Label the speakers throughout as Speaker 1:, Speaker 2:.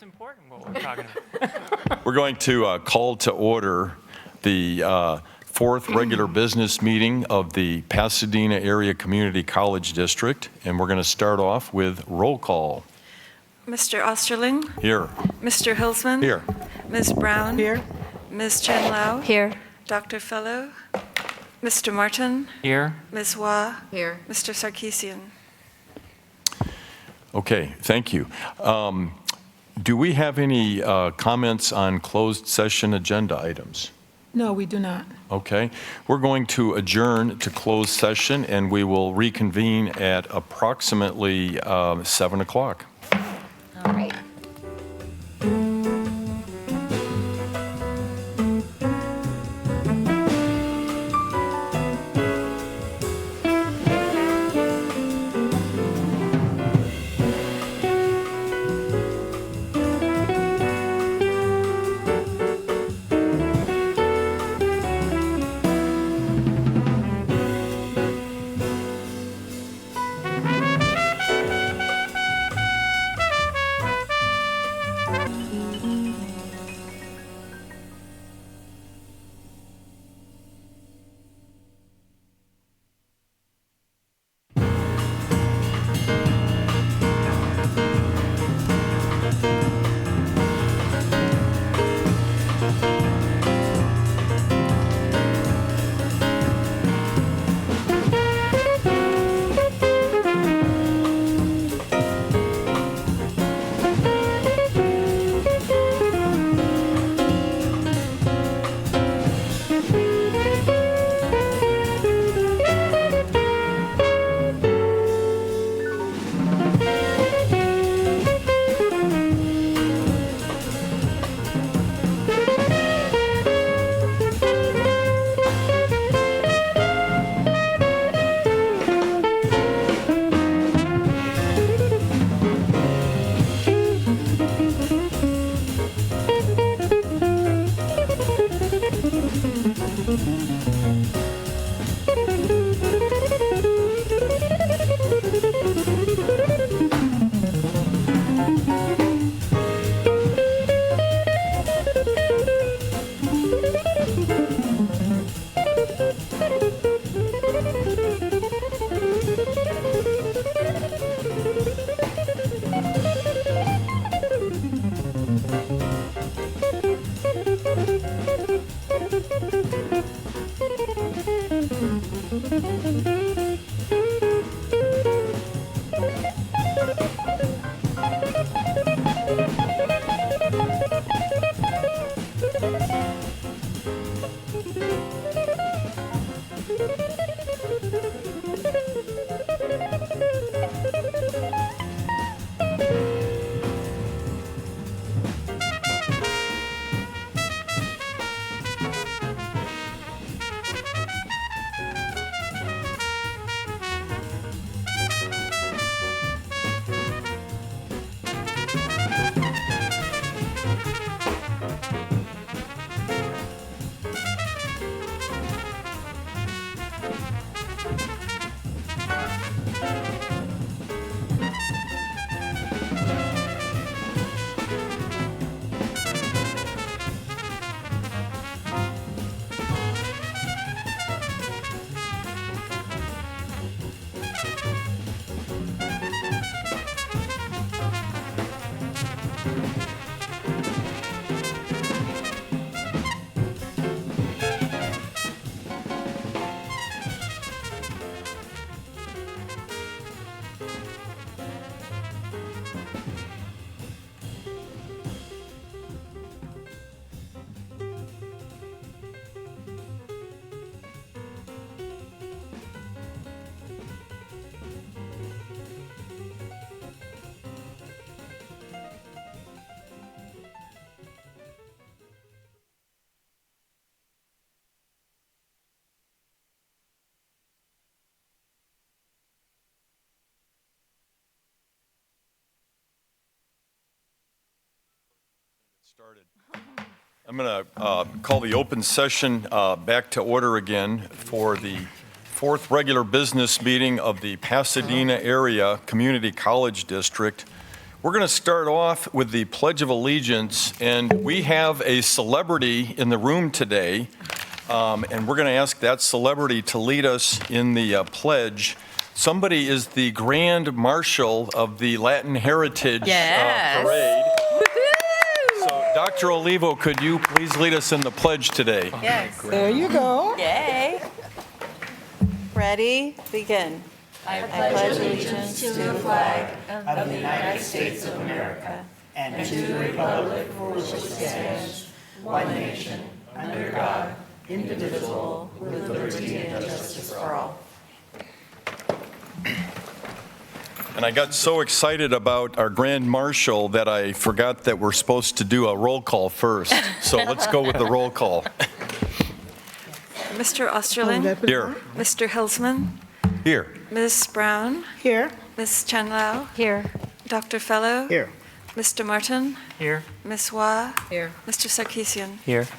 Speaker 1: It's important what we're talking about.
Speaker 2: We're going to call to order the fourth regular business meeting of the Pasadena Area Community College District, and we're going to start off with roll call.
Speaker 3: Mr. Osterling?
Speaker 2: Here.
Speaker 3: Mr. Hilsman?
Speaker 2: Here.
Speaker 3: Ms. Brown?
Speaker 4: Here.
Speaker 3: Ms. Chen Lau?
Speaker 4: Here.
Speaker 3: Dr. Fellow? Mr. Martin?
Speaker 1: Here,
Speaker 3: Ms. Hua?
Speaker 4: Here.
Speaker 3: Mr. Sarkeesian?
Speaker 2: Okay, thank you. Do we have any comments on closed session agenda items?
Speaker 4: No, we do not.
Speaker 2: Okay, we're going to adjourn to closed session, and we will reconvene at approximately 7 o'clock.
Speaker 4: All right.
Speaker 2: Started. I'm going to call the open session back to order again for the fourth regular business meeting of the Pasadena Area Community College District. We're going to start off with the Pledge of Allegiance, and we have a celebrity in the room today, and we're going to ask that celebrity to lead us in the pledge. Somebody is the Grand Marshal of the Latin Heritage Parade. So, Dr. Olivo, could you please lead us in the pledge today?
Speaker 5: Yes.
Speaker 4: There you go.
Speaker 5: Yay.
Speaker 3: Ready? Begin. I pledge allegiance to the flag
Speaker 6: of the United States of America and to the republic for which it stands, one nation, under God, indivisible, with liberty and justice for all.
Speaker 2: And I got so excited about our Grand Marshal that I forgot that we're supposed to do a roll call first. So let's go with the roll call.
Speaker 3: Mr. Osterlin,
Speaker 2: Here.
Speaker 3: Mr. Hilsman,
Speaker 2: Here.
Speaker 3: Ms. Brown,
Speaker 4: Here.
Speaker 3: Ms. Chenlau,
Speaker 5: Here.
Speaker 3: Dr. Fellow,
Speaker 6: Here.
Speaker 3: Mr. Martin,
Speaker 1: Here.
Speaker 3: Ms. Wah,
Speaker 4: Here.
Speaker 3: Mr. Sarkeesian.
Speaker 1: Here.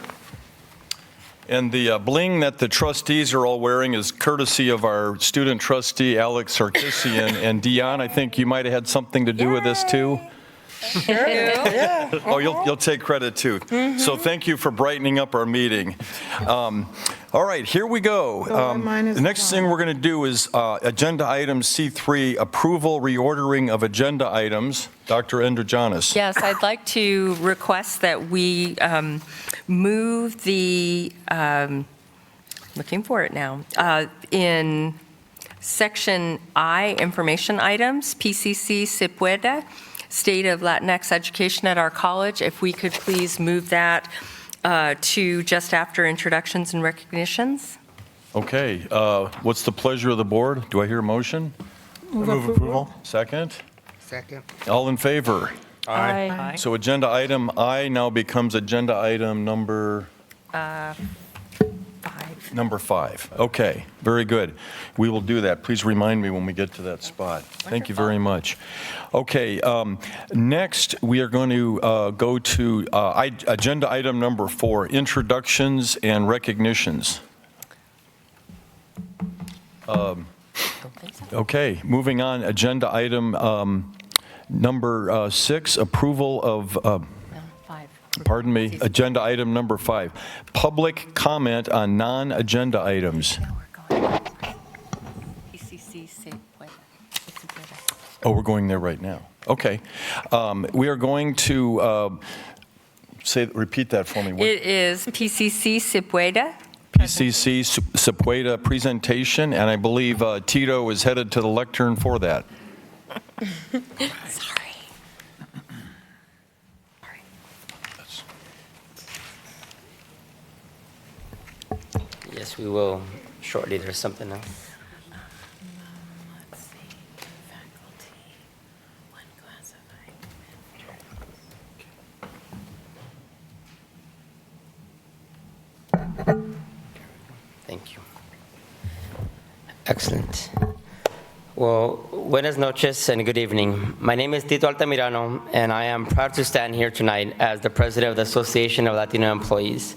Speaker 2: And the bling that the trustees are all wearing is courtesy of our student trustee, Alex Sarkeesian. And Dion, I think you might have had something to do with this too. Oh, you'll take credit too. So thank you for brightening up our meeting. All right, here we go.
Speaker 4: mine is
Speaker 2: The next thing we're going to do is agenda item C3, approval reordering of agenda items. Dr. Androgianis.
Speaker 5: Yes, I'd like to request that we move the, looking for it now, in section I, information items, PCC Se Puede, State of Latinx Education at our college, if we could please move that to just after introductions and recognitions.
Speaker 2: Okay, what's the pleasure of the board? Do I hear a motion?
Speaker 4: Move approval.
Speaker 2: Second?
Speaker 6: Second.
Speaker 2: All in favor?
Speaker 5: Aye.
Speaker 2: So agenda item I now becomes agenda item number
Speaker 5: 5.
Speaker 2: Okay, very good. We will do that. Please remind me when we get to that spot. Thank you very much. Okay, next we are going to go to agenda item number 4, introductions and recognitions. Okay, moving on, agenda item number 6, approval of,
Speaker 5: No, 5.
Speaker 2: pardon me, agenda item number 5, public comment on non-agenda items.
Speaker 5: Now we're going. PCC Se Puede. Se Puede.
Speaker 2: Oh, we're going there right now. Okay. We are going to repeat that for me. What-
Speaker 5: It is PCC Se Puede.
Speaker 2: PCC Se Puede presentation, and I believe Tito is headed to the lectern for that.
Speaker 5: Sorry.
Speaker 7: Yes, we will shortly. There's something else.
Speaker 5: Let's see. Faculty. One classified.
Speaker 7: Thank you. Excellent. Well, buenas noches and good evening. My name is Tito Altamirano, and I am proud to stand here tonight as the president of the Association of Latino Employees,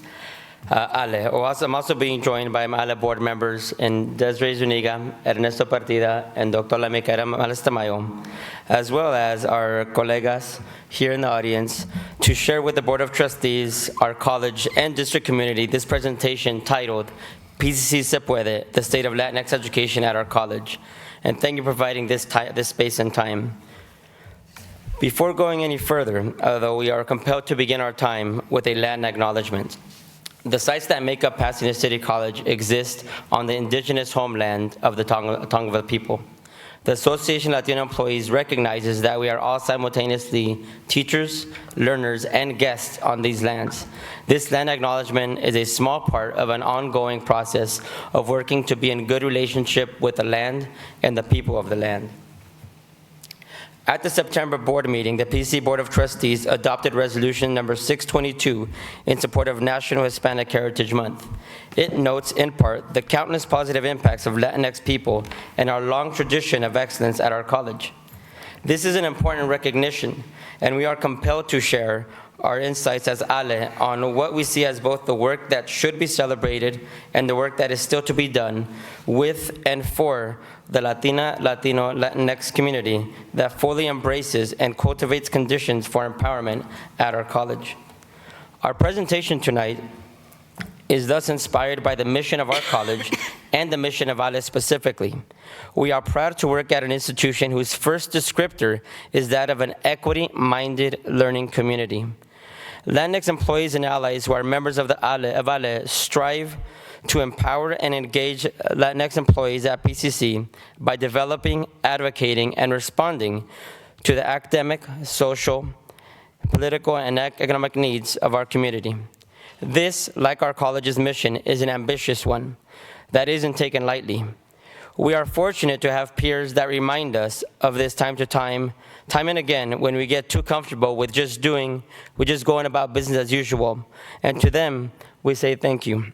Speaker 7: ALE. I'm also being joined by my ALE board members, and Desiree Zuniga, Ernesto Partida, and Dr. Lamicaera Malestamayo, as well as our colegas here in the audience, to share with the Board of Trustees, our college, and district community this presentation titled PCC Se Puede, the State of Latinx Education at our college. And thank you for providing this space and time. Before going any further, although we are compelled to begin our time with a land acknowledgement, the sites that make up Pasadena City College exist on the indigenous homeland of the Tongva people. The Association of Latino Employees recognizes that we are all simultaneously teachers, learners, and guests on these lands. This land acknowledgement is a small part of an ongoing process of working to be in good relationship with the land and the people of the land. At the September board meeting, the PCC Board of Trustees adopted resolution number 622 in support of National Hispanic Heritage Month. It notes, in part, the countless positive impacts of Latinx people and our long tradition of excellence at our college. This is an important recognition, and we are compelled to share our insights as ALE on what we see as both the work that should be celebrated and the work that is still to be done with and for the Latina, Latino, Latinx community that fully embraces and cultivates conditions for empowerment at our college. Our presentation tonight is thus inspired by the mission of our college and the mission of ALE specifically. We are proud to work at an institution whose first descriptor is that of an equity-minded learning community. Latinx employees and allies who are members of the ALE strive to empower and engage Latinx employees at PCC by developing, advocating, and responding to the academic, social, political, and economic needs of our community. This, like our college's mission, is an ambitious one that isn't taken lightly. We are fortunate to have peers that remind us of this time and again, when we get too comfortable with just going about business as usual. And to them, we say thank you.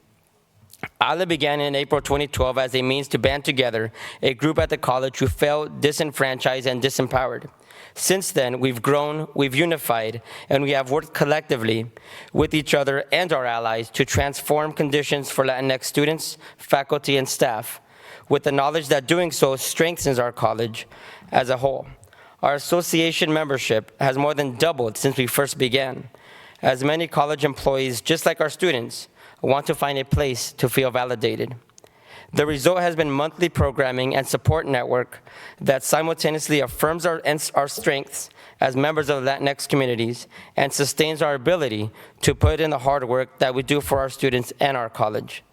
Speaker 7: ALE began in April 2012 as a means to band together a group at the college who felt disenfranchised and disempowered. Since then, we've grown, we've unified, and we have worked collectively with each other and our allies to transform conditions for Latinx students, faculty, and staff, with the knowledge that doing so strengthens our college as a whole. Our association membership has more than doubled since we first began, as many college employees, just like our students, want to find a place to feel validated. The result has been monthly programming and support network that simultaneously affirms our strengths as members of the Latinx communities and sustains our ability to put in the hard work that we do for our students and our college.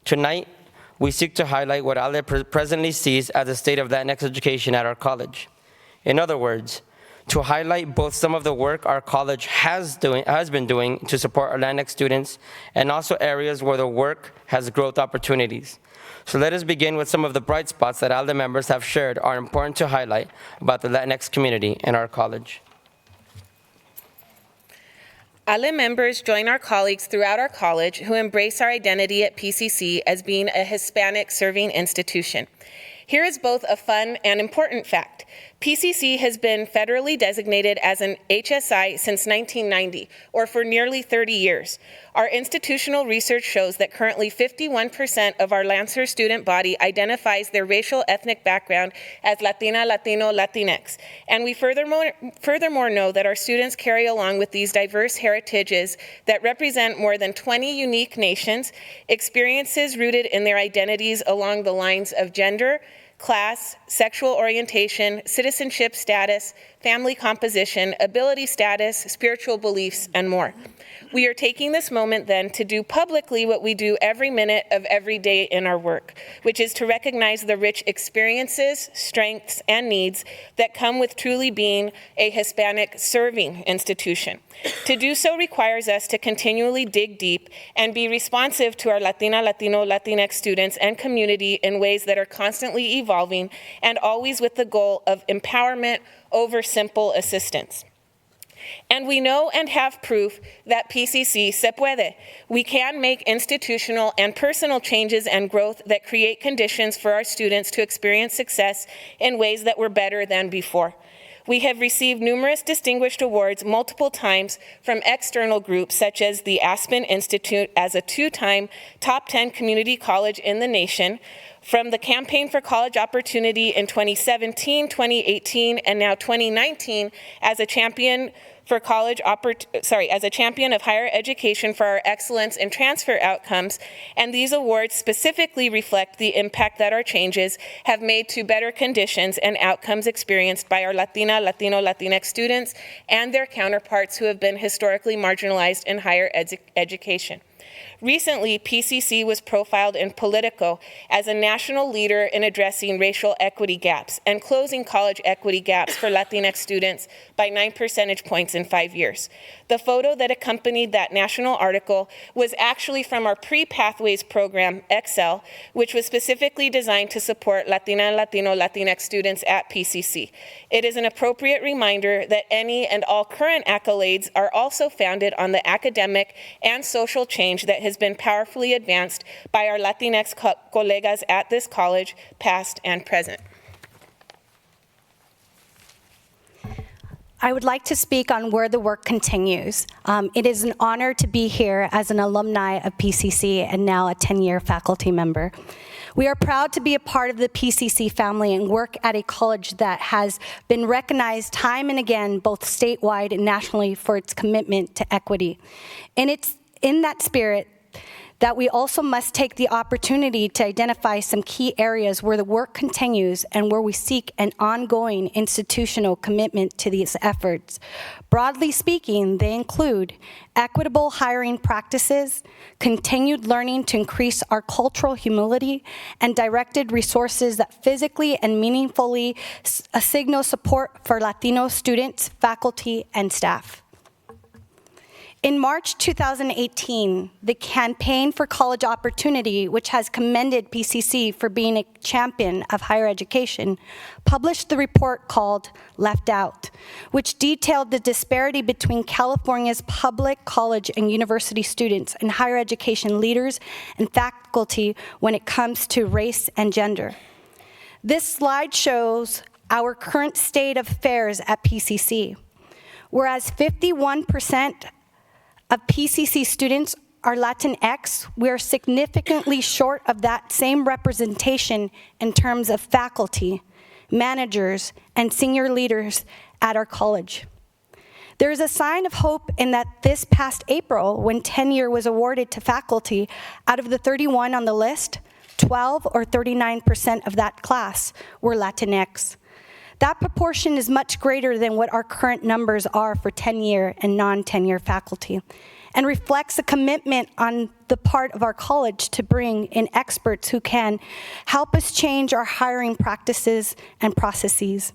Speaker 7: Tonight, we seek to highlight what ALE presently sees as the state of Latinx education at our college. In other words, to highlight both some of the work our college has been doing to support our Latinx students and also areas where the work has growth opportunities. So let us begin with some of the bright spots that ALE members have shared are important to highlight about the Latinx community in our college.
Speaker 8: ALE members join our colleagues throughout our college who embrace our identity at PCC as being a Hispanic serving institution. Here is both a fun and important fact. PCC has been federally designated as an HSI since 1990, or for nearly 30 years. Our institutional research shows that currently 51% of our Lancer student body identifies their racial ethnic background as Latina, Latino, Latinx. And we furthermore know that our students carry along with these diverse heritages that represent more than 20 unique nations, experiences rooted in their identities along the lines of gender, class, sexual orientation, citizenship status, family composition, ability status, spiritual beliefs, and more. We are taking this moment then to do publicly what we do every minute of every day in our work, which is to recognize the rich experiences, strengths, and needs that come with truly being a Hispanic serving institution. To do so requires us to continually dig deep and be responsive to our Latina, Latino, Latinx students and community in ways that are constantly evolving and always with the goal of empowerment over simple assistance. And we know and have proof that PCC se puede. We can make institutional and personal changes and growth that create conditions for our students to experience success in ways that were better than before. We have received numerous distinguished awards multiple times from external groups such as the Aspen Institute as a 2-time top 10 community college in the nation, from the Campaign for College Opportunity in 2017, 2018, and now 2019 as a champion for as a champion of higher education for our excellence in transfer outcomes, and these awards specifically reflect the impact that our changes have made to better conditions and outcomes experienced by our Latina, Latino, Latinx students and their counterparts who have been historically marginalized in higher education. Recently, PCC was profiled in Politico as a national leader in addressing racial equity gaps and closing college equity gaps for Latinx students by 9 percentage points in 5 years. The photo that accompanied that national article was actually from our pre-Pathways program, Excel, which was specifically designed to support Latina, Latino, Latinx students at PCC. It is an appropriate reminder that any and all current accolades are also founded on the academic and social change that has been powerfully advanced by our Latinx colegas at this college, past and present.
Speaker 9: I would like to speak on where the work continues. It is an honor to be here as an alumni of PCC and now a 10-year faculty member. We are proud to be a part of the PCC family and work at a college that has been recognized time and again, both statewide and nationally, for its commitment to equity. And it's in that spirit that we also must take the opportunity to identify some key areas where the work continues and where we seek an ongoing institutional commitment to these efforts. Broadly speaking, they include equitable hiring practices, continued learning to increase our cultural humility, and directed resources that physically and meaningfully signal support for Latino students, faculty, and staff. In March 2018, the Campaign for College Opportunity, which has commended PCC for being a champion of higher education, published the report called Left Out, which detailed the disparity between California's public college and university students and higher education leaders and faculty when it comes to race and gender. This slide shows our current state of affairs at PCC. Whereas 51% of PCC students are Latinx, we are significantly short of that same representation in terms of faculty, managers, and senior leaders at our college. There is a sign of hope in that this past April, when tenure was awarded to faculty, out of the 31 on the list, 12 or 39% of that class were Latinx. That proportion is much greater than what our current numbers are for tenure and non-tenure faculty, and reflects a commitment on the part of our college to bring in experts who can help us change our hiring practices and processes.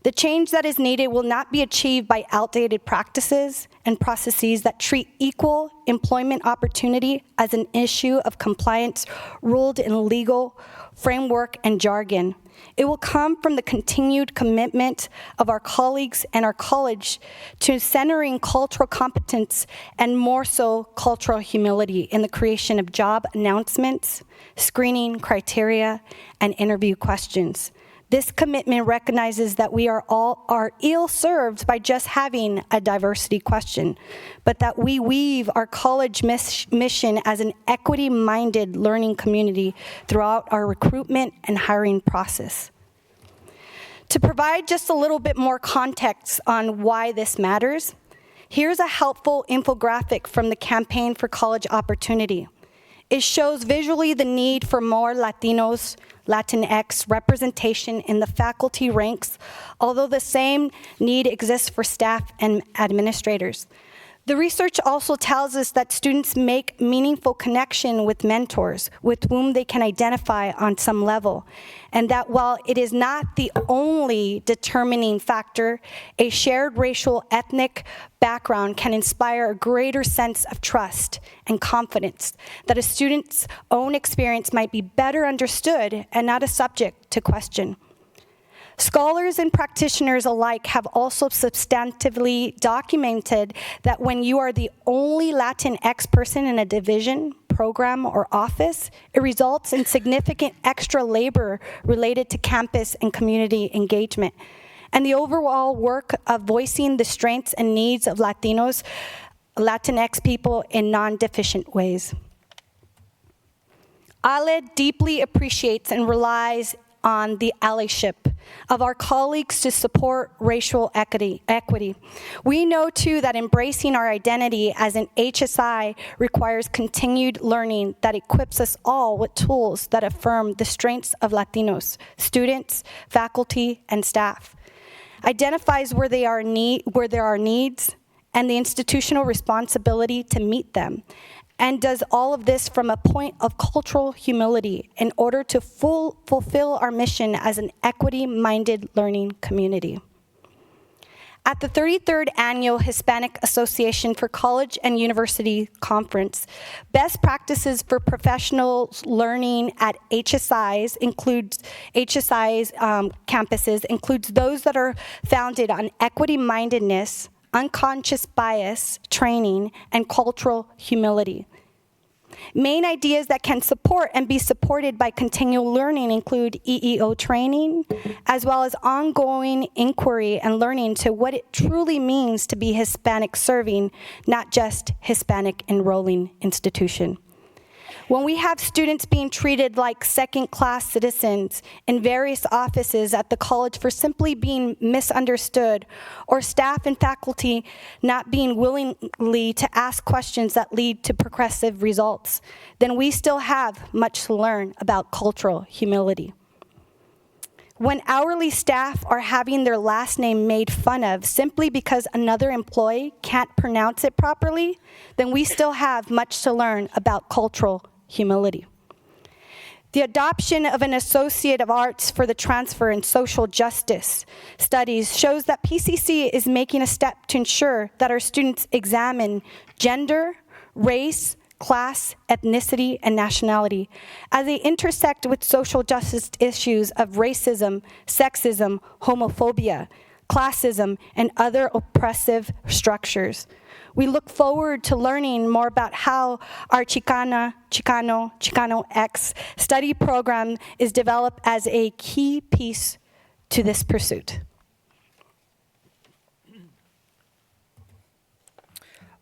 Speaker 9: The change that is needed will not be achieved by outdated practices and processes that treat equal employment opportunity as an issue of compliance ruled in legal framework and jargon. It will come from the continued commitment of our colleagues and our college to centering cultural competence and more so cultural humility in the creation of job announcements, screening criteria, and interview questions. This commitment recognizes that we are ill-served by just having a diversity question, but that we weave our college mission as an equity-minded learning community throughout our recruitment and hiring process. To provide just a little bit more context on why this matters, here's a helpful infographic from the Campaign for College Opportunity. It shows visually the need for more Latinos, Latinx representation in the faculty ranks, although the same need exists for staff and administrators. The research also tells us that students make meaningful connection with mentors with whom they can identify on some level, and that while it is not the only determining factor, a shared racial ethnic background can inspire a greater sense of trust and confidence that a student's own experience might be better understood and not a subject to question. Scholars and practitioners alike have also substantively documented that when you are the only Latinx person in a division, program, or office, it results in significant extra labor related to campus and community engagement, and the overall work of voicing the strengths and needs of Latinos, Latinx people in non-deficient ways. ALE deeply appreciates and relies on the allyship of our colleagues to support racial equity. We know too that embracing our identity as an HSI requires continued learning that equips us all with tools that affirm the strengths of Latinos, students, faculty, and staff, identifies where there are needs and the institutional responsibility to meet them, and does all of this from a point of cultural humility in order to fulfill our mission as an equity-minded learning community. At the 33rd Annual Hispanic Association for College and University Conference, best practices for professional learning at HSIs campuses includes those that are founded on equity-mindedness, unconscious bias training, and cultural humility. Main ideas that can support and be supported by continual learning include EEO training, as well as ongoing inquiry and learning to what it truly means to be Hispanic serving, not just Hispanic enrolling institution. When we have students being treated like second-class citizens in various offices at the college for simply being misunderstood, or staff and faculty not being willingly to ask questions that lead to progressive results, then we still have much to learn about cultural humility. When hourly staff are having their last name made fun of simply because another employee can't pronounce it properly, then we still have much to learn about cultural humility. The adoption of an Associate of Arts for the transfer in social justice studies shows that PCC is making a step to ensure that our students examine gender, race, class, ethnicity, and nationality as they intersect with social justice issues of racism, sexism, homophobia, classism, and other oppressive structures. We look forward to learning more about how our Chicano X study program is developed as a key piece to this pursuit.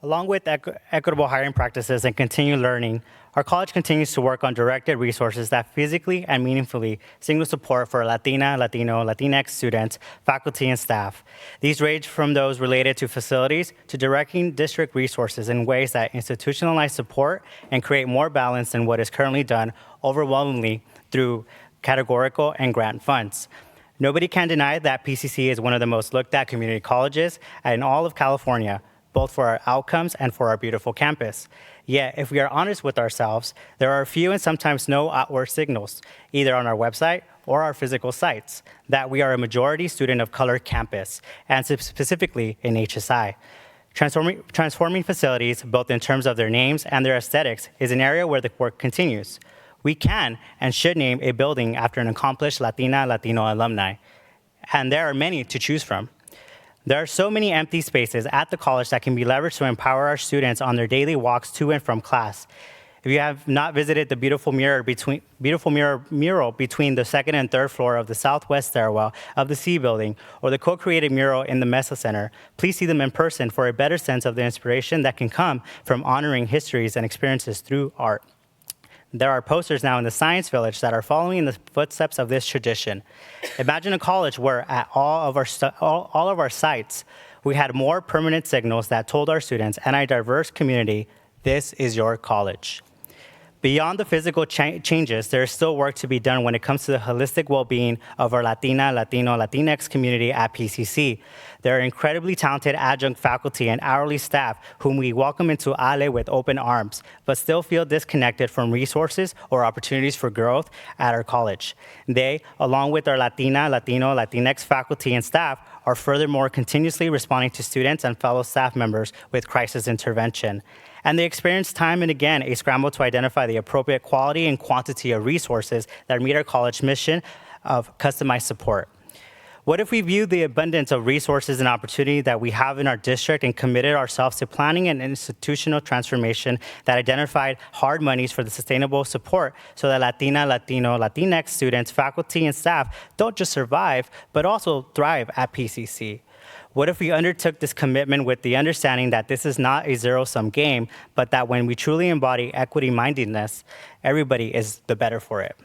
Speaker 10: Along with equitable hiring practices and continued learning, our college continues to work on directed resources that physically and meaningfully signal support for Latina, Latino, Latinx students, faculty, and staff. These range from those related to facilities to directing district resources in ways that institutionalize support and create more balance than what is currently done overwhelmingly through categorical and grant funds. Nobody can deny that PCC is one of the most looked at community colleges in all of California, both for our outcomes and for our beautiful campus. Yet, if we are honest with ourselves, there are few and sometimes no outward signals, either on our website or our physical sites, that we are a majority student of color campus, and specifically in HSI. Transforming facilities, both in terms of their names and their aesthetics, is an area where the work continues. We can and should name a building after an accomplished Latina, Latino alumni, and there are many to choose from. There are so many empty spaces at the college that can be leveraged to empower our students on their daily walks to and from class. If you have not visited the beautiful mural between the second and third floor of the southwest stairwell of the C building, or the co-created mural in the Mesa Center, please see them in person for a better sense of the inspiration that can come from honoring histories and experiences through art. There are posters now in the Science Village that are following in the footsteps of this tradition. Imagine a college where at all of our sites, we had more permanent signals that told our students and our diverse community, this is your college. Beyond the physical changes, there is still work to be done when it comes to the holistic well-being of our Latina, Latino, Latinx community at PCC. There are incredibly talented adjunct faculty and hourly staff whom we welcome into ALE with open arms, but still feel disconnected from resources or opportunities for growth at our college. They, along with our Latina, Latino, Latinx faculty and staff, are furthermore continuously responding to students and fellow staff members with crisis intervention. And they experience time and again a scramble to identify the appropriate quality and quantity of resources that meet our college mission of customized support. What if we viewed the abundance of resources and opportunity that we have in our district and committed ourselves to planning an institutional transformation that identified hard monies for the sustainable support so that Latina, Latino, Latinx students, faculty, and staff don't just survive, but also thrive at PCC? What if we undertook this commitment with the understanding that this is not a zero-sum game, but that when we truly embody equity-mindedness, everybody is the better for it?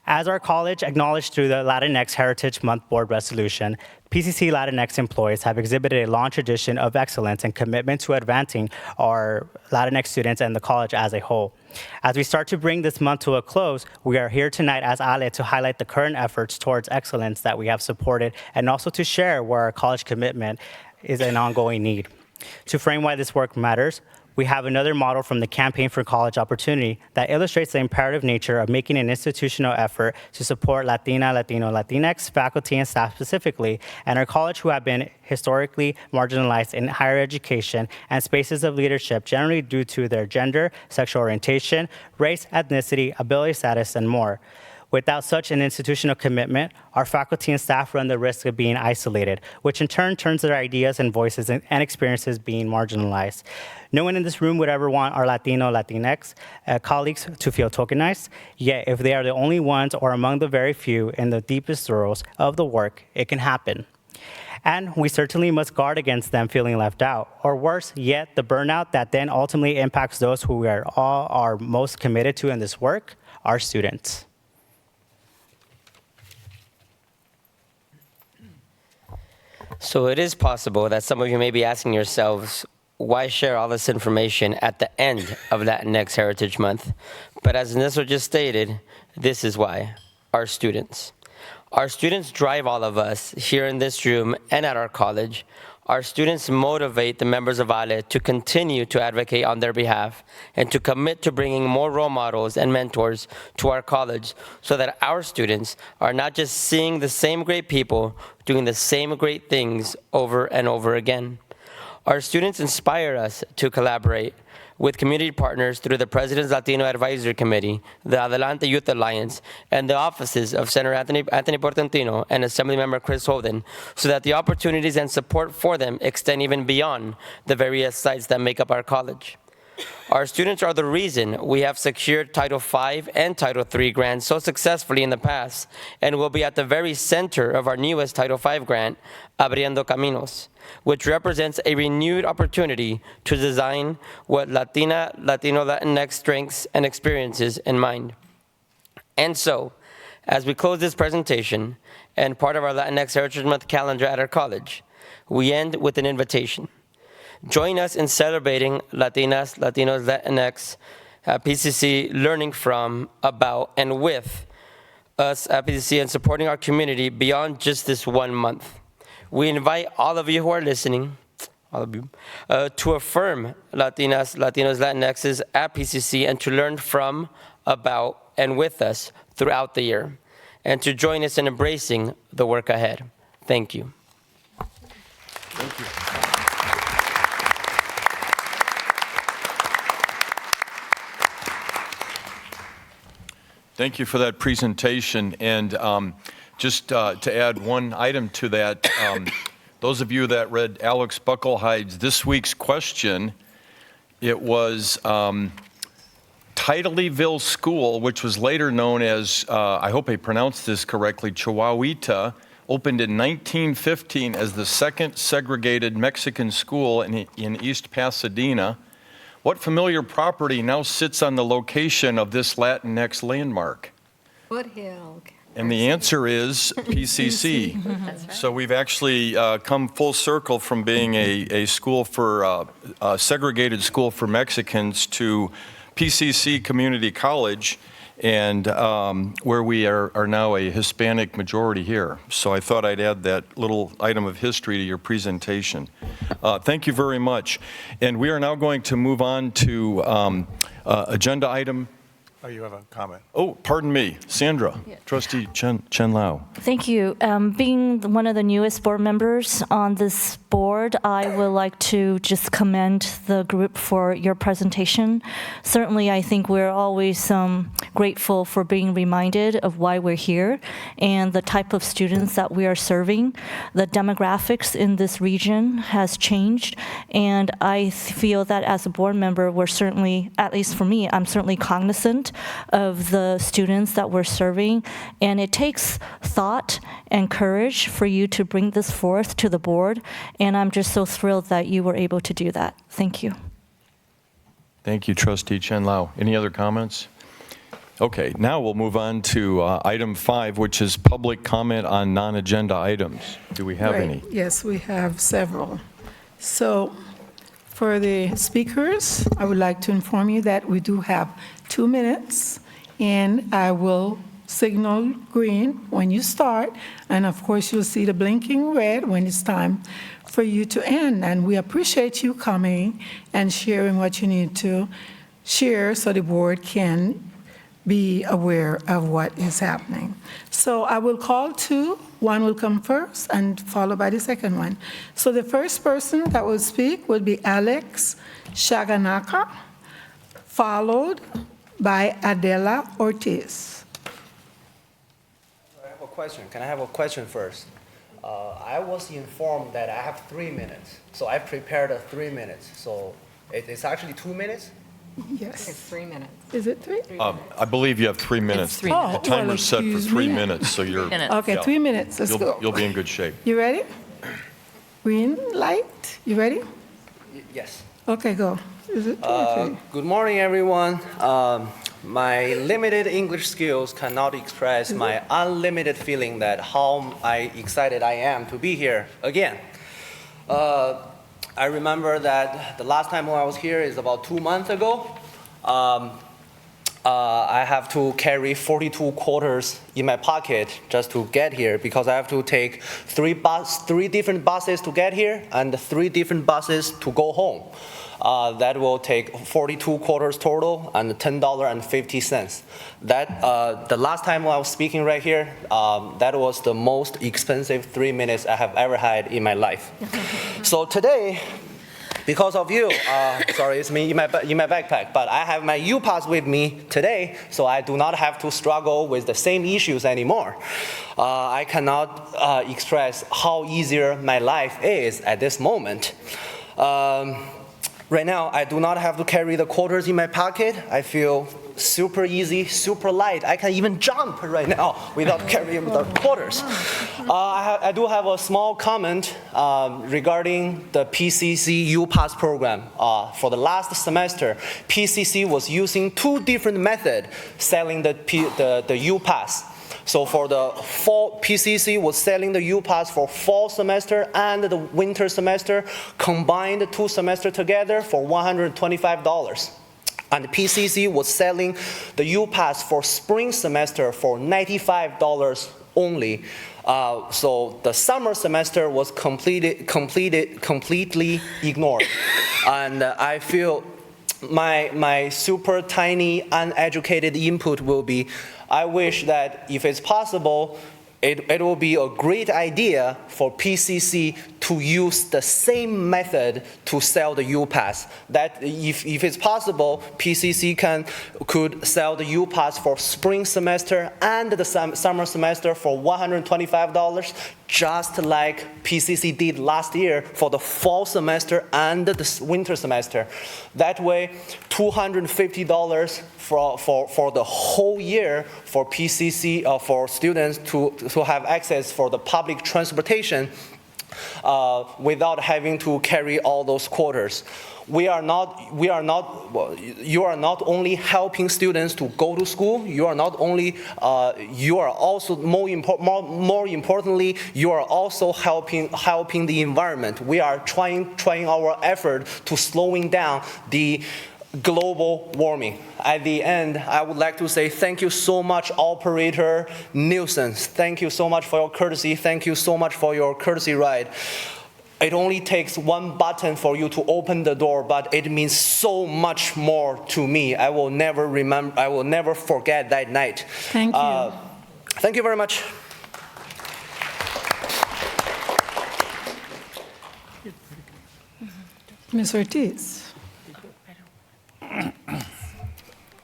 Speaker 10: As our college acknowledged through the Latinx Heritage Month Board resolution, PCC Latinx employees have exhibited a long tradition of excellence and commitment to advancing our Latinx students and the college as a whole. As we start to bring this month to a close, we are here tonight as ALE to highlight the current efforts towards excellence that we have supported and also to share where our college commitment is an ongoing need. To frame why this work matters, we have another model from the Campaign for College Opportunity that illustrates the imperative nature of making an institutional effort to support Latina, Latino, Latinx faculty and staff specifically, and our college who have been historically marginalized in higher education and spaces of leadership generally due to their gender, sexual orientation, race, ethnicity, ability status, and more. Without such an institutional commitment, our faculty and staff run the risk of being isolated, which in turn turns their ideas and voices and experiences being marginalized. No one in this room would ever want our Latino, Latinx colleagues to feel tokenized, yet if they are the only ones or among the very few in the deepest throes of the work, it can happen. And we certainly must guard against them feeling left out, or worse yet, the burnout that then ultimately impacts those who we are most committed to in this work, our students.
Speaker 7: So it is possible that some of you may be asking yourselves, why share all this information at the end of Latinx Heritage Month? But as Nestor just stated, this is why: our students. Our students drive all of us here in this room and at our college. Our students motivate the members of ALE to continue to advocate on their behalf and to commit to bringing more role models and mentors to our college so that our students are not just seeing the same great people doing the same great things over and over again. Our students inspire us to collaborate with community partners through the President's Latino Advisory Committee, the Adelante Youth Alliance, and the offices of Senator Anthony Portantino and Assemblymember Chris Holden, so that the opportunities and support for them extend even beyond the various sites that make up our college. Our students are the reason we have secured Title V and Title III grants so successfully in the past, and will be at the very center of our newest Title V grant, Abriendo Caminos, which represents a renewed opportunity to design what Latino, Latinx strengths and experiences in mind. And so, as we close this presentation and part of our Latinx Heritage Month calendar at our college, we end with an invitation. Join us in celebrating Latinas, Latinos, Latinx, PCC, learning from, about, and with us at PCC and supporting our community beyond just this 1 month. We invite all of you who are listening, all of you, to affirm Latinas, Latinos, Latinxes at PCC and to learn from, about, and with us throughout the year, and to join us in embracing the work ahead. Thank you.
Speaker 2: Thank you. Thank you for that presentation. And just to add one item to that, those of you that read Alex Bucklehide's this week's question, it was Titleville School, which was later known as, I hope I pronounced this correctly, Chihuahuita, opened in 1915 as the second segregated Mexican school in East Pasadena. What familiar property now sits on the location of this Latinx landmark?
Speaker 3: Foothill.
Speaker 2: And the answer is PCC.
Speaker 5: That's right.
Speaker 2: So we've actually come full circle from being a school for, a segregated school for Mexicans to PCC Community College, and where we are now a Hispanic majority here. So I thought I'd add that little item of history to your presentation. Thank you very much. And we are now going to move on to agenda item.
Speaker 4: Oh, you have a comment.
Speaker 2: Oh, pardon me, Sandra, Trustee Chen Lao.
Speaker 11: Thank you. Being one of the newest board members on this board, I would like to just commend the group for your presentation. Certainly, I think we're always grateful for being reminded of why we're here and the type of students that we are serving. The demographics in this region has changed, and I feel that as a board member, we're certainly, at least for me, I'm certainly cognizant of the students that we're serving, and it takes thought and courage for you to bring this forth to the board, and I'm just so thrilled that you were able to do that. Thank you.
Speaker 2: Thank you, Trustee Chen Lao. Any other comments? Okay, now we'll move on to item 5, which is public comment on non-agenda items. Do we have any?
Speaker 4: Yes, we have several. So for the speakers, I would like to inform you that we do have 2 minutes, and I will signal green when you start, and of course you'll see the blinking red when it's time for you to end. And we appreciate you coming and sharing what you need to share so the board can be aware of what is happening. So I will call 2. One will come first and followed by the second one. So the first person that will speak will be Alex
Speaker 12: question. Can I have a question first? I was informed that I have 3 minutes, so I prepared 3 minutes. So it's actually 2 minutes?
Speaker 4: Yes.
Speaker 3: It's 3 minutes.
Speaker 4: Is it 3?
Speaker 2: I believe you have 3 minutes.
Speaker 3: three
Speaker 2: The
Speaker 4: minutes. Oh,
Speaker 2: timer's set for
Speaker 4: excuse
Speaker 2: 3
Speaker 4: me.
Speaker 2: minutes, so you're.
Speaker 4: Okay,
Speaker 2: yeah.
Speaker 4: 3 minutes, let's go.
Speaker 2: You'll be in good shape.
Speaker 4: You ready? Green light, you ready?
Speaker 12: Yes.
Speaker 4: Okay, go. Is it 2 or 3?
Speaker 12: Good morning, everyone. My limited English skills cannot express my unlimited feeling that how excited I am to be here again. I remember that the last time when I was here is about 2 months ago. I have to carry 42 quarters in my pocket just to get here because I have to take 3 different buses to get here and 3 different buses to go home. That will take 42 quarters total and $10.50. That the last time I was speaking right here, that was the most expensive 3 minutes I have ever had in my life. So today, because of you, sorry, it's me in my backpack, but I have my U-Pass with me today, so I do not have to struggle with the same issues anymore. I cannot express how easier my life is at this moment. Right now, I do not have to carry the quarters in my pocket. I feel super easy, super light. I can even jump right now without carrying the quarters. I do have a small comment regarding the PCC U-Pass program. For the last semester, PCC was using 2 different methods selling the U-Pass. So for the fall, PCC was selling the U-Pass for fall semester and the winter semester, combined the 2 semesters together for $125. And PCC was selling the U-Pass for spring semester for $95 only. So the summer semester was completely ignored. And I feel my super tiny uneducated input will be, I wish that if it's possible, it will be a great idea for PCC to use the same method to sell the U-Pass. That if it's possible, PCC could sell the U-Pass for spring semester and the summer semester for $125, just like PCC did last year for the fall semester and the winter semester. That way, $250 for the whole year for PCC, for students to have access for the public transportation without having to carry all those quarters. You are not only helping students to go to school, you are also more importantly, you are also helping the environment. We are trying our effort to slowing down the global warming. At the end, I would like to say thank you so much, Operator Nielsen. Thank you so much for your courtesy. Thank you so much for your courtesy ride. It only takes 1 button for you to open the door, but it means so much more to me. I will never forget that night.
Speaker 4: Thank you.
Speaker 12: Thank you very much.
Speaker 4: Ms. Ortiz.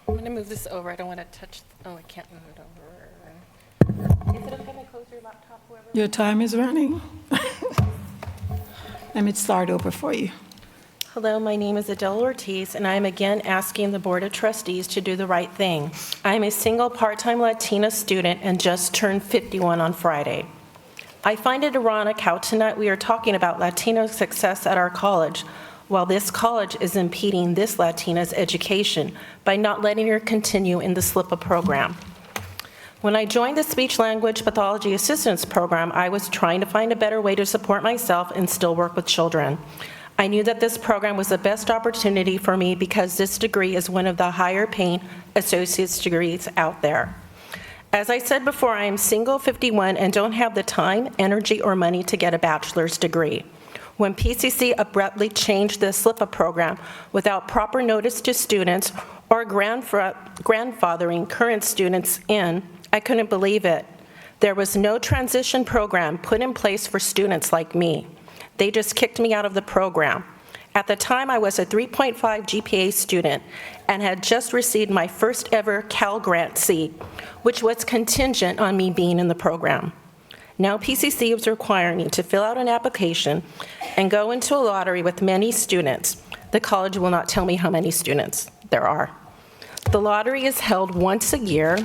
Speaker 8: I'm going to move this over. I don't want to touch. Oh, I can't move it over. Is it okay if I close your laptop? Whoever?
Speaker 4: Your time is running. Let me start over for you.
Speaker 13: Hello, my name is Adele Ortiz, and I am again asking the Board of Trustees to do the right thing. I am a single part-time Latina student and just turned 51 on Friday. I find it ironic how tonight we are talking about Latino success at our college, while this college is impeding this Latina's education by not letting her continue in the SLIPA program. When I joined the Speech Language Pathology Assistance Program, I was trying to find a better way to support myself and still work with children. I knew that this program was the best opportunity for me because this degree is one of the higher paying associate's degrees out there. As I said before, I am single, 51, and don't have the time, energy, or money to get a bachelor's degree. When PCC abruptly changed the SLIPA program without proper notice to students or grandfathering current students in, I couldn't believe it. There was no transition program put in place for students like me. They just kicked me out of the program. At the time, I was a 3.5 GPA student and had just received my first ever Cal Grant C, which was contingent on me being in the program. Now PCC is requiring me to fill out an application and go into a lottery with many students. The college will not tell me how many students there are. The lottery is held once a year,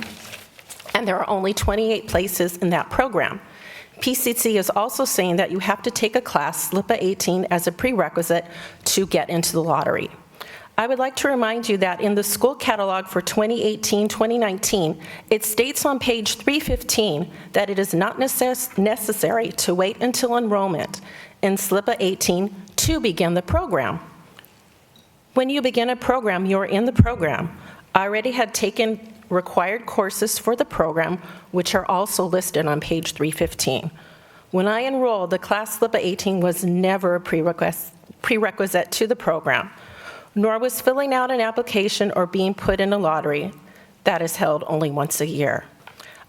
Speaker 13: and there are only 28 places in that program. PCC is also saying that you have to take a class, SLPA 18, as a prerequisite to get into the lottery. I would like to remind you that in the school catalog for 2018-2019, it states on page 315 that it is not necessary to wait until enrollment in SLPA 18 to begin the program. When you begin a program, you're in the program. I already had taken required courses for the program, which are also listed on page 315. When I enrolled, the class SLPA 18 was never a prerequisite to the program, nor was filling out an application or being put in a lottery that is held only once a year.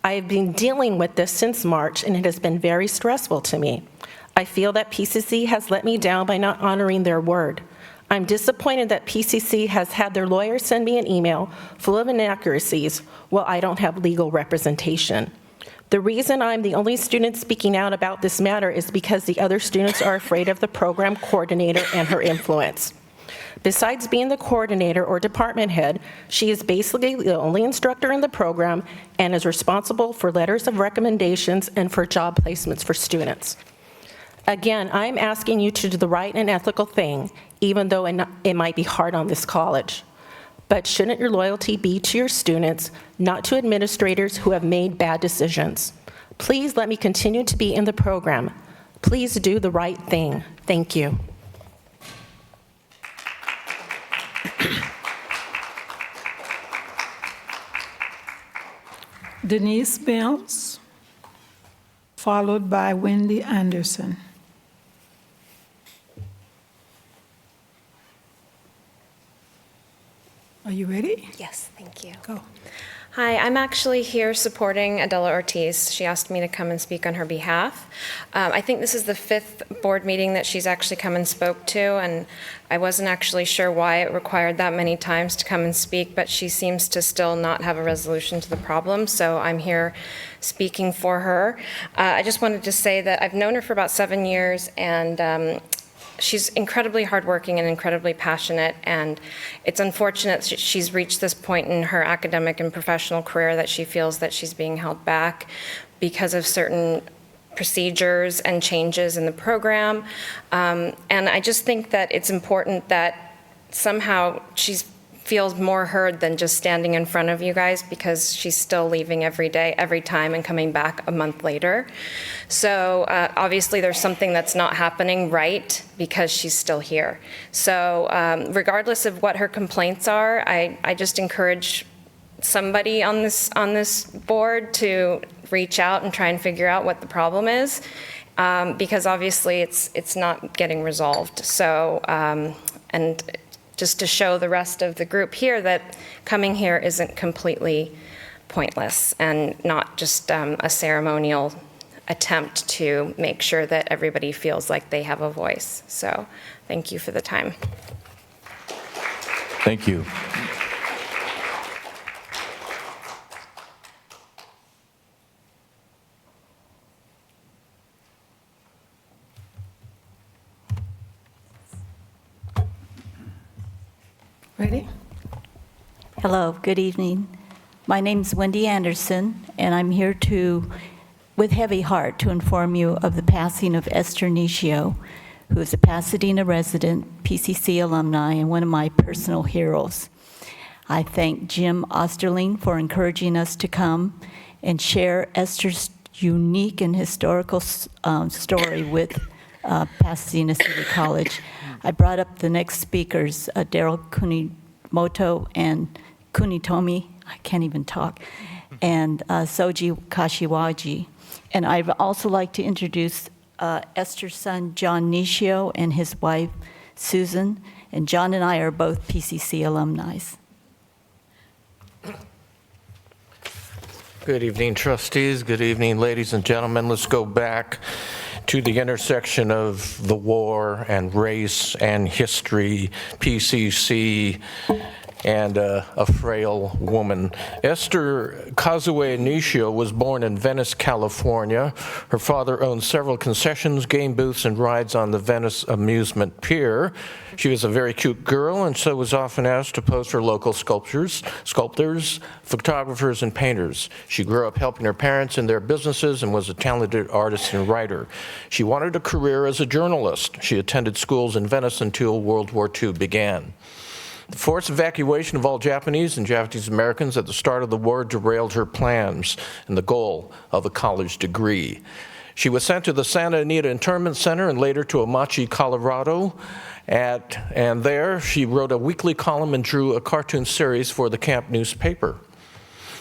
Speaker 13: I have been dealing with this since March, and it has been very stressful to me. I feel that PCC has let me down by not honoring their word. I'm disappointed that PCC has had their lawyer send me an email full of inaccuracies while I don't have legal representation. The reason I'm the only student speaking out about this matter is because the other students are afraid of the program coordinator and her influence. Besides being the coordinator or department head, she is basically the only instructor in the program and is responsible for letters of recommendations and for job placements for students. Again, I'm asking you to do the right and ethical thing, even though it might be hard on this college. But shouldn't your loyalty be to your students, not to administrators who have made bad decisions? Please let me continue to be in the program. Please do the right thing. Thank you.
Speaker 4: Denise Mills, followed by Wendy Anderson. Are you ready?
Speaker 14: Yes, thank you.
Speaker 4: Go.
Speaker 14: Hi, I'm actually here supporting Adela Ortiz. She asked me to come and speak on her behalf. I think this is the 5th board meeting that she's actually come and spoke to, and I wasn't actually sure why it required that many times to come and speak, but she seems to still not have a resolution to the problem, so I'm here speaking for her. I just wanted to say that I've known her for about 7 years, and she's incredibly hardworking and incredibly passionate, and it's unfortunate she's reached this point in her academic and professional career that she feels that she's being held back because of certain procedures and changes in the program. And I just think that it's important that somehow she feels more heard than just standing in front of you guys, because she's still leaving every day, every time, and coming back a month later. So obviously there's something that's not happening right because she's still here. So regardless of what her complaints are, I just encourage somebody on this board to reach out and try and figure out what the problem is, because obviously it's not getting resolved. So and just to show the rest of the group here that coming here isn't completely pointless and not just a ceremonial attempt to make sure that everybody feels like they have a voice. So thank you for the time.
Speaker 15: Thank you.
Speaker 4: Ready?
Speaker 11: Hello, good evening. My name's Wendy Anderson, and I'm here with heavy heart, to inform you of the passing of Esther Nishio, who is a Pasadena resident, PCC alumni, and one of my personal heroes. I thank Jim Osterling for encouraging us to come and share Esther's unique and historical story with Pasadena City College. I brought up the next speakers, Daryl Kunimoto and Kunitomi, I can't even talk, and Soji Kashiwaji. And I'd also like to introduce Esther's son, John Nishio, and his wife, Susan. And John and I are both PCC alumni.
Speaker 16: Good evening, trustees. Good evening, ladies and gentlemen. Let's go back
Speaker 15: to the intersection of the war and race and history, PCC, and a frail woman. Esther Kazue Nishio was born in Venice, California. Her father owned several concessions, game booths, and rides on the Venice amusement pier. She was a very cute girl, and so was often asked to pose for local sculptors, photographers, and painters. She grew up helping her parents in their businesses and was a talented artist and writer. She wanted a career as a journalist. She attended schools in Venice until World War II began. The forced evacuation of all Japanese and Japanese Americans at the start of the war derailed her plans and the goal of a college degree. She was sent to the Santa Anita Internment Center and later to Amachi, Colorado. And there she wrote a weekly column and drew a cartoon series for the camp newspaper.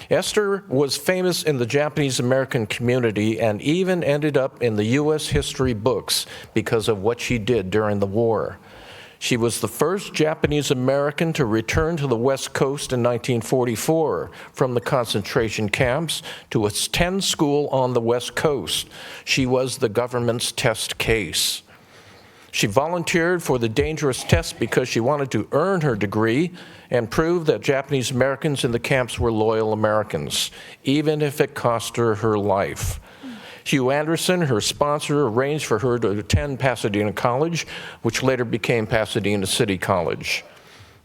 Speaker 15: Esther was famous in the Japanese American community and even ended up in the U.S. history books because of what she did during the war. She was the first Japanese American to return to the West Coast in 1944 from the concentration camps to attend school on the West Coast. She was the government's test case. She volunteered for the dangerous test because she wanted to earn her degree and prove that Japanese Americans in the camps were loyal Americans, even if it cost her her life. Hugh Anderson, her sponsor, arranged for her to attend Pasadena College, which later became Pasadena City College.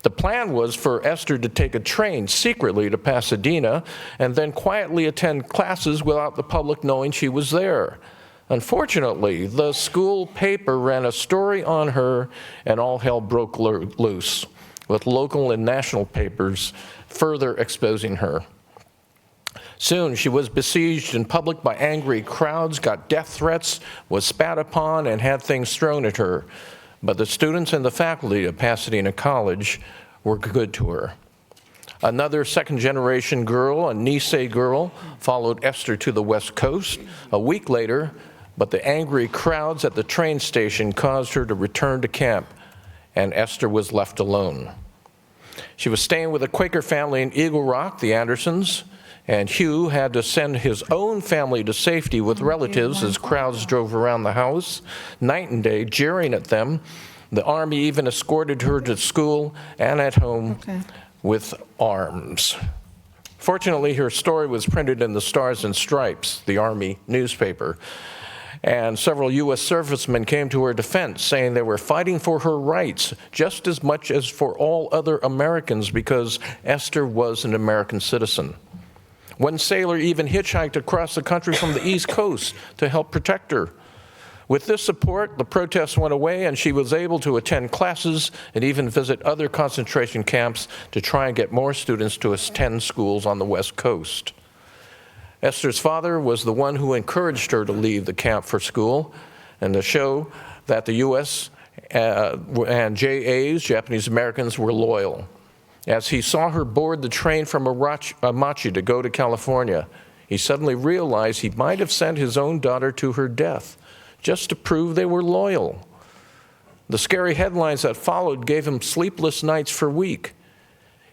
Speaker 15: The plan was for Esther to take a train secretly to Pasadena and then quietly attend classes without the public knowing she was there. Unfortunately, the school paper ran a story on her and all hell broke loose, with local and national papers further exposing her. Soon, she was besieged in public by angry crowds, got death threats, was spat upon, and had things thrown at her. But the students and the faculty of Pasadena College were good to her. Another second-generation girl, a Nisei girl, followed Esther to the West Coast a week later, but the angry crowds at the train station caused her to return to camp, and Esther was left alone. She was staying with a Quaker family in Eagle Rock, the Andersons, and Hugh had to send his own family to safety with relatives as crowds drove around the house, night and day, jeering at them. The Army even escorted her to school and at home with arms. Fortunately, her story was printed in the Stars and Stripes, the Army newspaper, and several U.S. servicemen came to her defense, saying they were fighting for her rights just as much as for all other Americans because Esther was an American citizen. One sailor even hitchhiked across the country from the East Coast to help protect her. With this support, the protests went away and she was able to attend classes and even visit other concentration camps to try and get more students to attend schools on the West Coast. Esther's father was the one who encouraged her to leave the camp for school and to show that the U.S. and JAs, Japanese Americans, were loyal. As he saw her board the train from Amachi to go to California, he suddenly realized he might have sent his own daughter to her death just to prove they were loyal. The scary headlines that followed gave him sleepless nights for a week.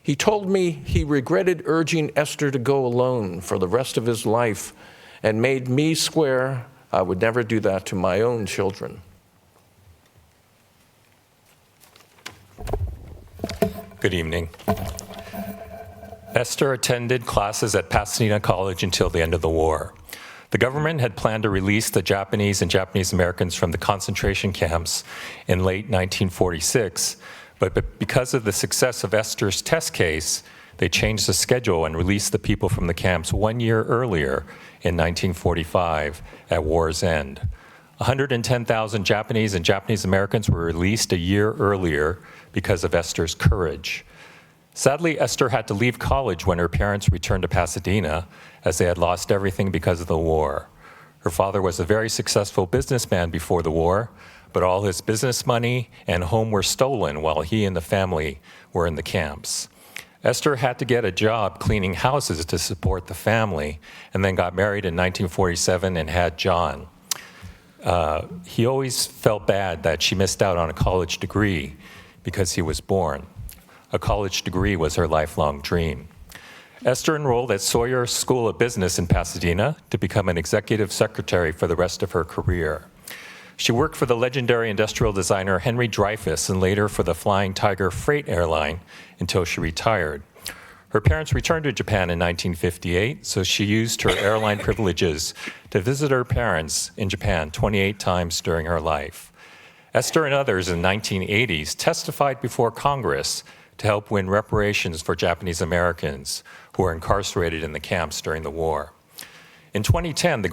Speaker 15: He told me he regretted urging Esther to go alone for the rest of his life and made me swear I would never do that to my own children.
Speaker 1: Good evening. Esther attended classes at Pasadena College until the end of the war. The government had planned to release the Japanese and Japanese Americans from the concentration camps in late 1946, but because of the success of Esther's test case, they changed the schedule and released the people from the camps 1 year earlier in 1945 at war's end. 110,000 Japanese and Japanese Americans were released a year earlier because of Esther's courage. Sadly, Esther had to leave college when her parents returned to Pasadena, as they had lost everything because of the war. Her father was a very successful businessman before the war, but all his business money and home were stolen while he and the family were in the camps. Esther had to get a job cleaning houses to support the family, and then got married in 1947 and had John. He always felt bad that she missed out on a college degree because he was born. A college degree was her lifelong dream. Esther enrolled at Sawyer School of Business in Pasadena to become an executive secretary for the rest of her career. She worked for the legendary industrial designer Henry Dreyfuss and later for the Flying Tiger Freight Airline until she retired. Her parents returned to Japan in 1958, so she used her airline privileges to visit her parents in Japan 28 times during her life. Esther and others in the 1980s testified before Congress to help win reparations for Japanese Americans who were incarcerated in the camps during the war. In 2010, the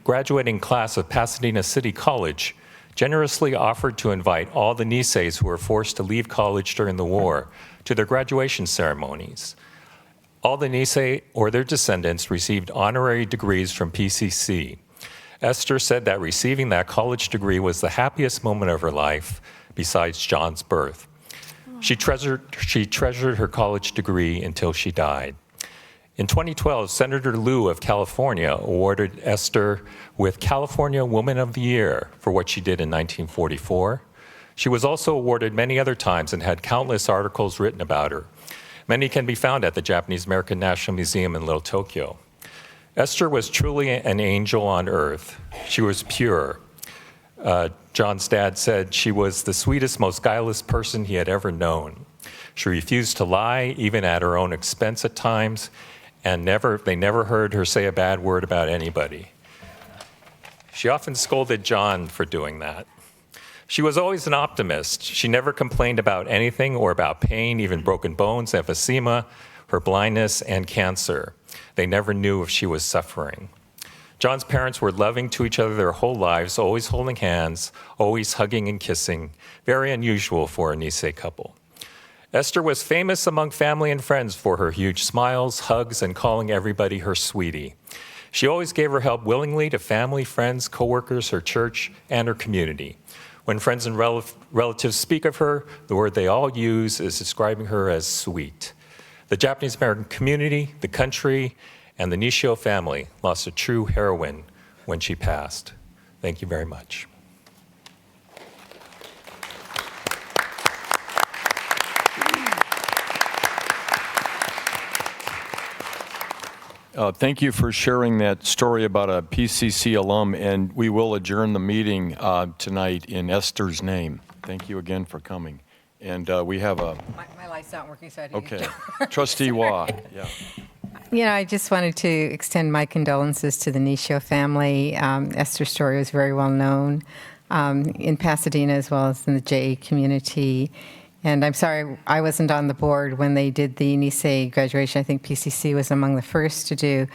Speaker 1: graduating class of Pasadena City College generously offered to invite all the Niseis who were forced to leave college during the war to their graduation ceremonies. All the Nisei or their descendants received honorary degrees from PCC. Esther said that receiving that college degree was the happiest moment of her life besides John's birth. She treasured her college degree until she died. In 2012, Senator Liu of California awarded Esther with California Woman of the Year for what she did in 1944. She was also awarded many other times and had countless articles written about her. Many can be found at the Japanese American National Museum in Little Tokyo. Esther was truly an angel on earth. She was pure. John's dad said she was the sweetest, most guileless person he had ever known. She refused to lie, even at her own expense at times, and they never heard her say a bad word about anybody. She often scolded John for doing that. She was always an optimist. She never complained about anything or about pain, even broken bones, emphysema, her blindness, and cancer. They never knew if she was suffering. John's parents were loving to each other their whole lives, always holding hands, always hugging and kissing, very unusual for a Nisei couple. Esther was famous among family and friends for her huge smiles, hugs, and calling everybody her sweetie. She always gave her help willingly to family, friends, coworkers, her church, and her community. When friends and relatives speak of her, the word they all use is describing her as sweet. The Japanese American community, the country, and the Nishio family lost a true heroine when she passed. Thank you very much.
Speaker 2: Thank you for sharing that story about a PCC alum, and we will adjourn the meeting tonight in Esther's name. Thank you again for coming. And we have a...
Speaker 16: My light's not working, so I didn't
Speaker 2: Okay. Trustee Wah. Yeah.
Speaker 16: You know, I just wanted to extend my condolences to the Nishio family. Esther's story was very well known in Pasadena as well as in the JA community. And I'm sorry I wasn't on the board when they did the Nisei graduation. I think PCC was among the first to do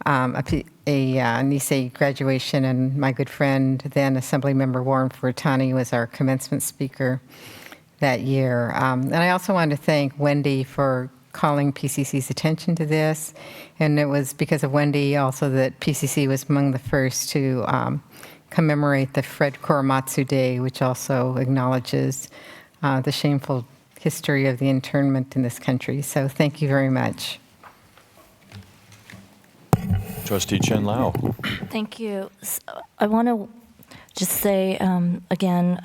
Speaker 16: a Nisei graduation, and my good friend, then Assemblymember Warren Furtani, was our commencement speaker that year. And I also wanted to thank Wendy for calling PCC's attention to this. And it was because of Wendy also that PCC was among the first to commemorate the Fred Korematsu Day, which also acknowledges the shameful history of the internment in this country. So thank you very much.
Speaker 2: Trustee Chen Lau.
Speaker 11: Thank you. I want to just say, again,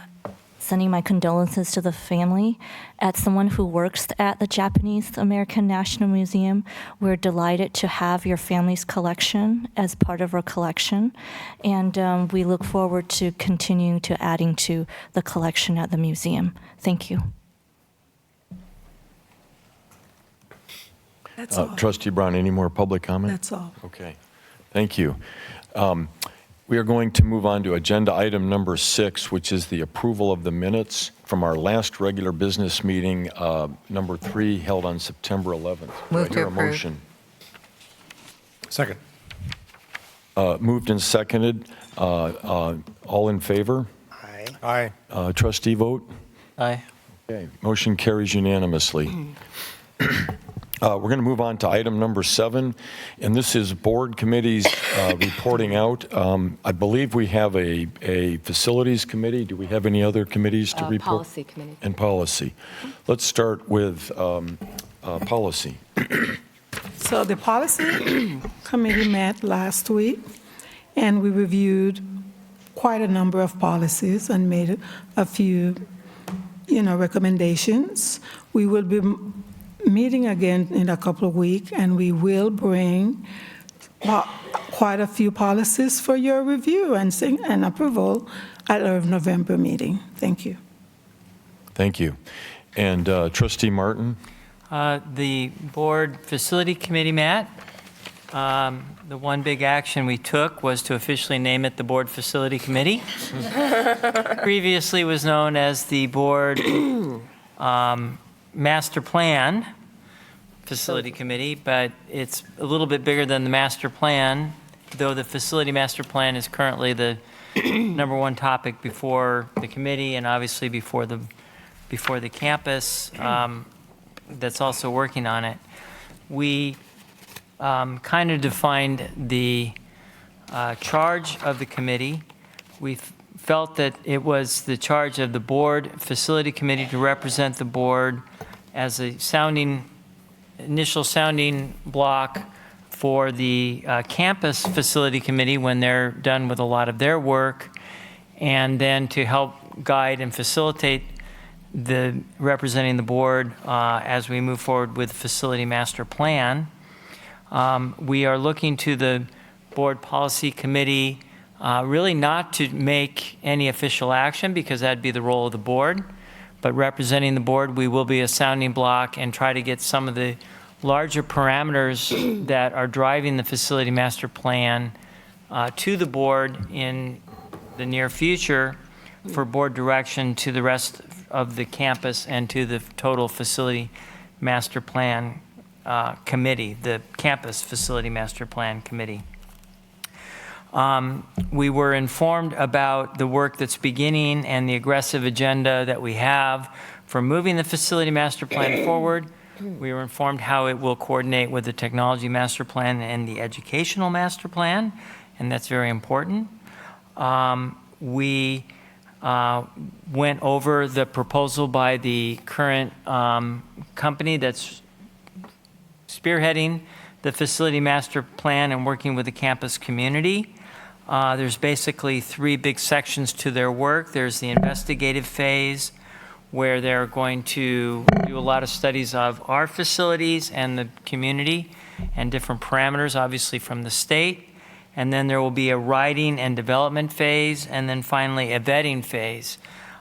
Speaker 11: sending my condolences to the family. As someone who works at the Japanese American National Museum, we're delighted to have your family's collection as part of our collection. And we look forward to continuing to adding to the collection at the museum. Thank you.
Speaker 4: That's all.
Speaker 2: Trustee Brown, any more public comment?
Speaker 4: That's all.
Speaker 2: Okay. Thank you. We are going to move on to agenda item number 6, which is the approval of the minutes from our last regular business meeting, number 3, held on September 11th.
Speaker 16: Move
Speaker 2: Do I
Speaker 16: to
Speaker 2: hear a
Speaker 16: approve.
Speaker 2: motion?
Speaker 15: Second.
Speaker 2: Moved and seconded. All in favor?
Speaker 15: Aye.
Speaker 2: Trustee vote?
Speaker 12: Aye.
Speaker 2: Okay. Motion carries unanimously. We're going to move on to item number 7, and this is board committees reporting out. I believe we have a facilities committee. Do we have any other committees to report?
Speaker 16: Policy committee.
Speaker 2: And policy. Let's start with policy.
Speaker 4: So the policy committee met last week, and we reviewed quite a number of policies and made a few, recommendations. We will be meeting again in a couple of weeks, and we will bring quite a few policies for your review and approval at our November meeting. Thank you.
Speaker 2: Thank you. And Trustee Martin?
Speaker 17: The board facility committee met. The one big action we took was to officially name it the board facility committee. Previously was known as the board master plan facility committee, but it's a little bit bigger than the master plan, though the facility master plan is currently the number one topic before the committee and obviously before the campus that's also working on it. We kind of defined the charge of the committee. We felt that it was the charge of the board facility committee to represent the board as a initial sounding block for the campus facility committee when they're done with a lot of their work, and then to help guide and facilitate representing the board as we move forward with facility master plan. We are looking to the board policy committee really not to make any official action, because that'd be the role of the board, but representing the board, we will be a sounding block and try to get some of the larger parameters that are driving the facility master plan to the board in the near future for board direction to the rest of the campus and to the total facility master plan committee, the campus facility master plan committee. We were informed about the work that's beginning and the aggressive agenda that we have for moving the facility master plan forward. We were informed how it will coordinate with the technology master plan and the educational master plan, and that's very important. We went over the proposal by the current company that's spearheading the facility master plan and working with the campus community. There's basically three big sections to their work. There's the investigative phase, where they're going to do a lot of studies of our facilities and the community and different parameters, obviously from the state. And then there will be a writing and development phase, and then finally a vetting phase.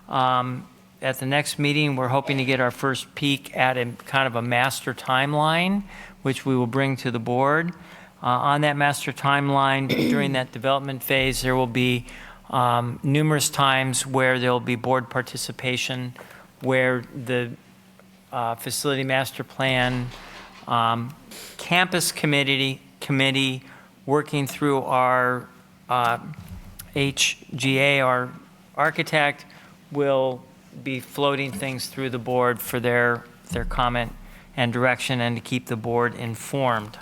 Speaker 17: At the next meeting, we're hoping to get our first peek at a kind of a master timeline, which we will bring to the board. On that master timeline, during that development phase, there will be numerous times where there will be board participation, where the facility master plan campus committee working through our HGA, our architect, will be floating things through the board for their comment and direction, and to keep the board informed.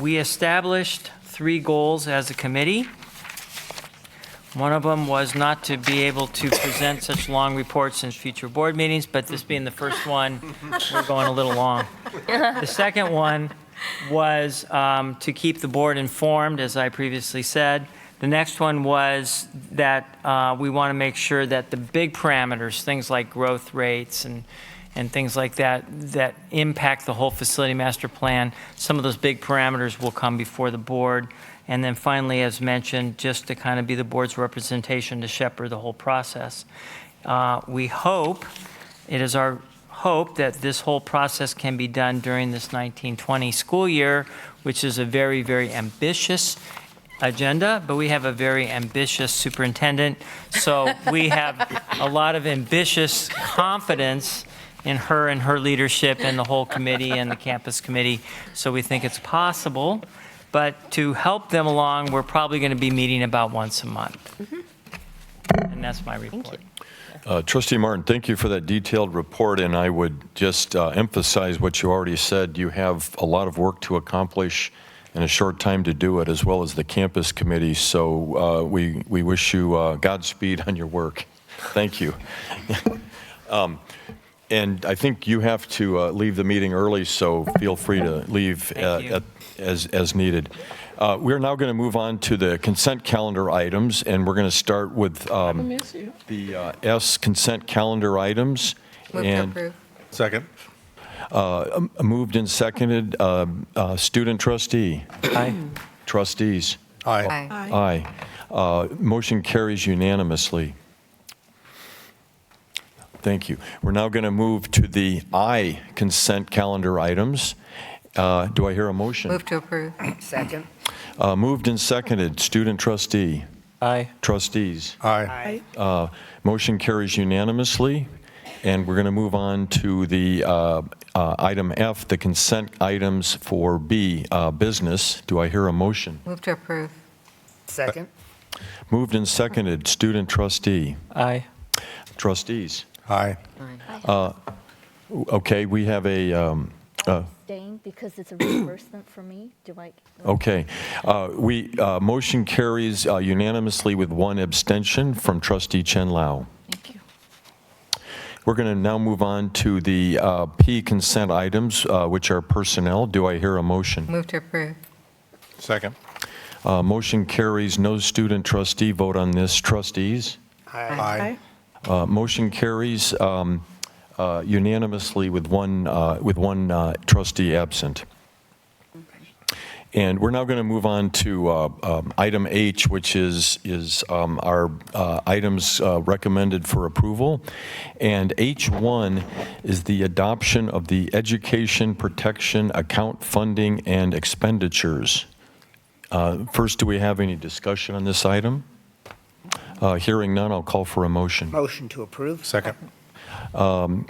Speaker 17: We established 3 goals as a committee. One of them was not to be able to present such long reports in future board meetings, but this being the first one, we're going a little long. The second one was to keep the board informed, as I previously said. The next one was that we want to make sure that the big parameters, things like growth rates and things like that, that impact the whole facility master plan, some of those big parameters will come before the board. And then finally, as mentioned, just to kind of be the board's representation to shepherd the whole process. We hope, it is our hope that this whole process can be done during this 1920 school year, which is a very, very ambitious agenda, but we have a very ambitious superintendent. So we have a lot of ambitious confidence in her and her leadership and the whole committee and the campus committee. So we think it's possible. But to help them along, we're probably going to be meeting about once a month. And that's my report.
Speaker 2: Trustee Martin, thank you for that detailed report, and I would just emphasize what you already said. You have a lot of work to accomplish in a short time to do it, as well as the campus committee, so we wish you Godspeed on your work. Thank you. And I think you have to leave the meeting early, so feel free to leave as needed. We're now going to move on to the consent calendar items, and we're going to start with the S consent calendar items.
Speaker 16: Move to approve.
Speaker 18: Second.
Speaker 2: Moved and seconded. Student trustee.
Speaker 17: Aye.
Speaker 2: Trustees. Aye. Motion carries unanimously. Thank you. We're now going to move to the I consent calendar items. Do I hear a motion?
Speaker 16: Move to approve.
Speaker 6: Second.
Speaker 2: Moved and seconded. Student trustee.
Speaker 17: Aye.
Speaker 2: Trustees.
Speaker 6: Aye.
Speaker 2: Motion carries unanimously. And we're going to move on to the item F, the consent items for B, business. Do I hear a motion?
Speaker 16: Move to approve.
Speaker 6: Second.
Speaker 2: Moved and seconded. Student trustee.
Speaker 17: Aye.
Speaker 2: Trustees.
Speaker 6: Aye.
Speaker 2: Okay, we have a,
Speaker 11: Abstain because it's a reimbursement for me. Do I?
Speaker 2: okay. Motion carries unanimously with one abstention from trustee Chen Lao.
Speaker 11: Thank you.
Speaker 2: We're going to now move on to the P consent items, which are personnel. Do I hear a motion?
Speaker 16: Move to approve.
Speaker 6: Second.
Speaker 2: Motion carries. No student trustee vote on this. Trustees?
Speaker 6: Aye.
Speaker 2: Motion carries unanimously with one trustee absent. And we're now going to move on to item H, which is our items recommended for approval. And H1 is the adoption of the education protection account funding and expenditures. First, do we have any discussion on this item? Hearing none, I'll call for a motion.
Speaker 6: Motion to approve. Second.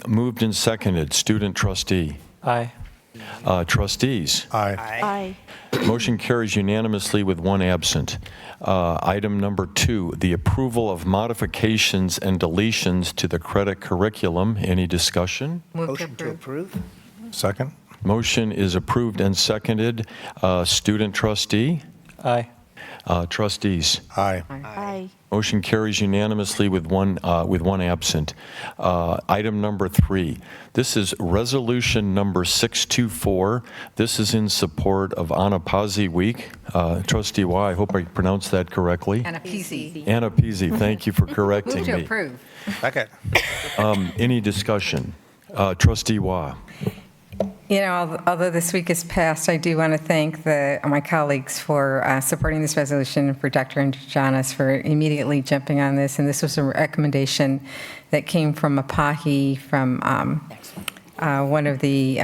Speaker 2: Moved and seconded. Student trustee.
Speaker 17: Aye.
Speaker 2: Trustees.
Speaker 6: Aye.
Speaker 2: Motion carries unanimously with one absent. Item number 2, the approval of modifications and deletions to the credit curriculum. Any discussion?
Speaker 6: Motion to approve. Second.
Speaker 2: Motion is approved and seconded. Student trustee.
Speaker 17: Aye.
Speaker 2: Trustees.
Speaker 6: Aye.
Speaker 11: Aye.
Speaker 2: Motion carries unanimously with one absent. Item number 3, this is resolution number 624. This is in support of Anapazi Week. Trustee Wah, I hope I pronounced that correctly.
Speaker 16: Anapazi.
Speaker 2: Anapazi, thank you for correcting
Speaker 16: Move to
Speaker 2: me.
Speaker 16: approve.
Speaker 6: Second.
Speaker 2: Any discussion? Trustee Wah.
Speaker 16: You know, although this week is past, I do want to thank my colleagues for supporting this resolution, and for Dr. Andrijanis for immediately jumping on this. And this was a recommendation that came from APAHI, from one of the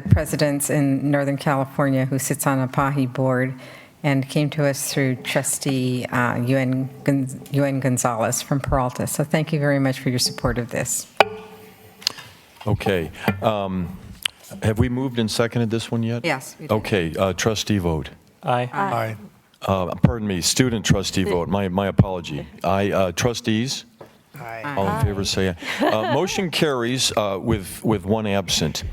Speaker 16: presidents in Northern California who sits on APAHI board, and came to us through Trustee UN Gonzalez from Peralta. So thank you very much for your support of this.
Speaker 2: Okay. Have we moved and seconded this one yet?
Speaker 16: Yes, we did.
Speaker 2: Okay. Trustee vote.
Speaker 17: Aye.
Speaker 6: Aye.
Speaker 2: Pardon me. Student trustee vote. My apology. Aye. Trustees?
Speaker 6: Aye.
Speaker 2: All in favor say aye. Motion carries with one absent.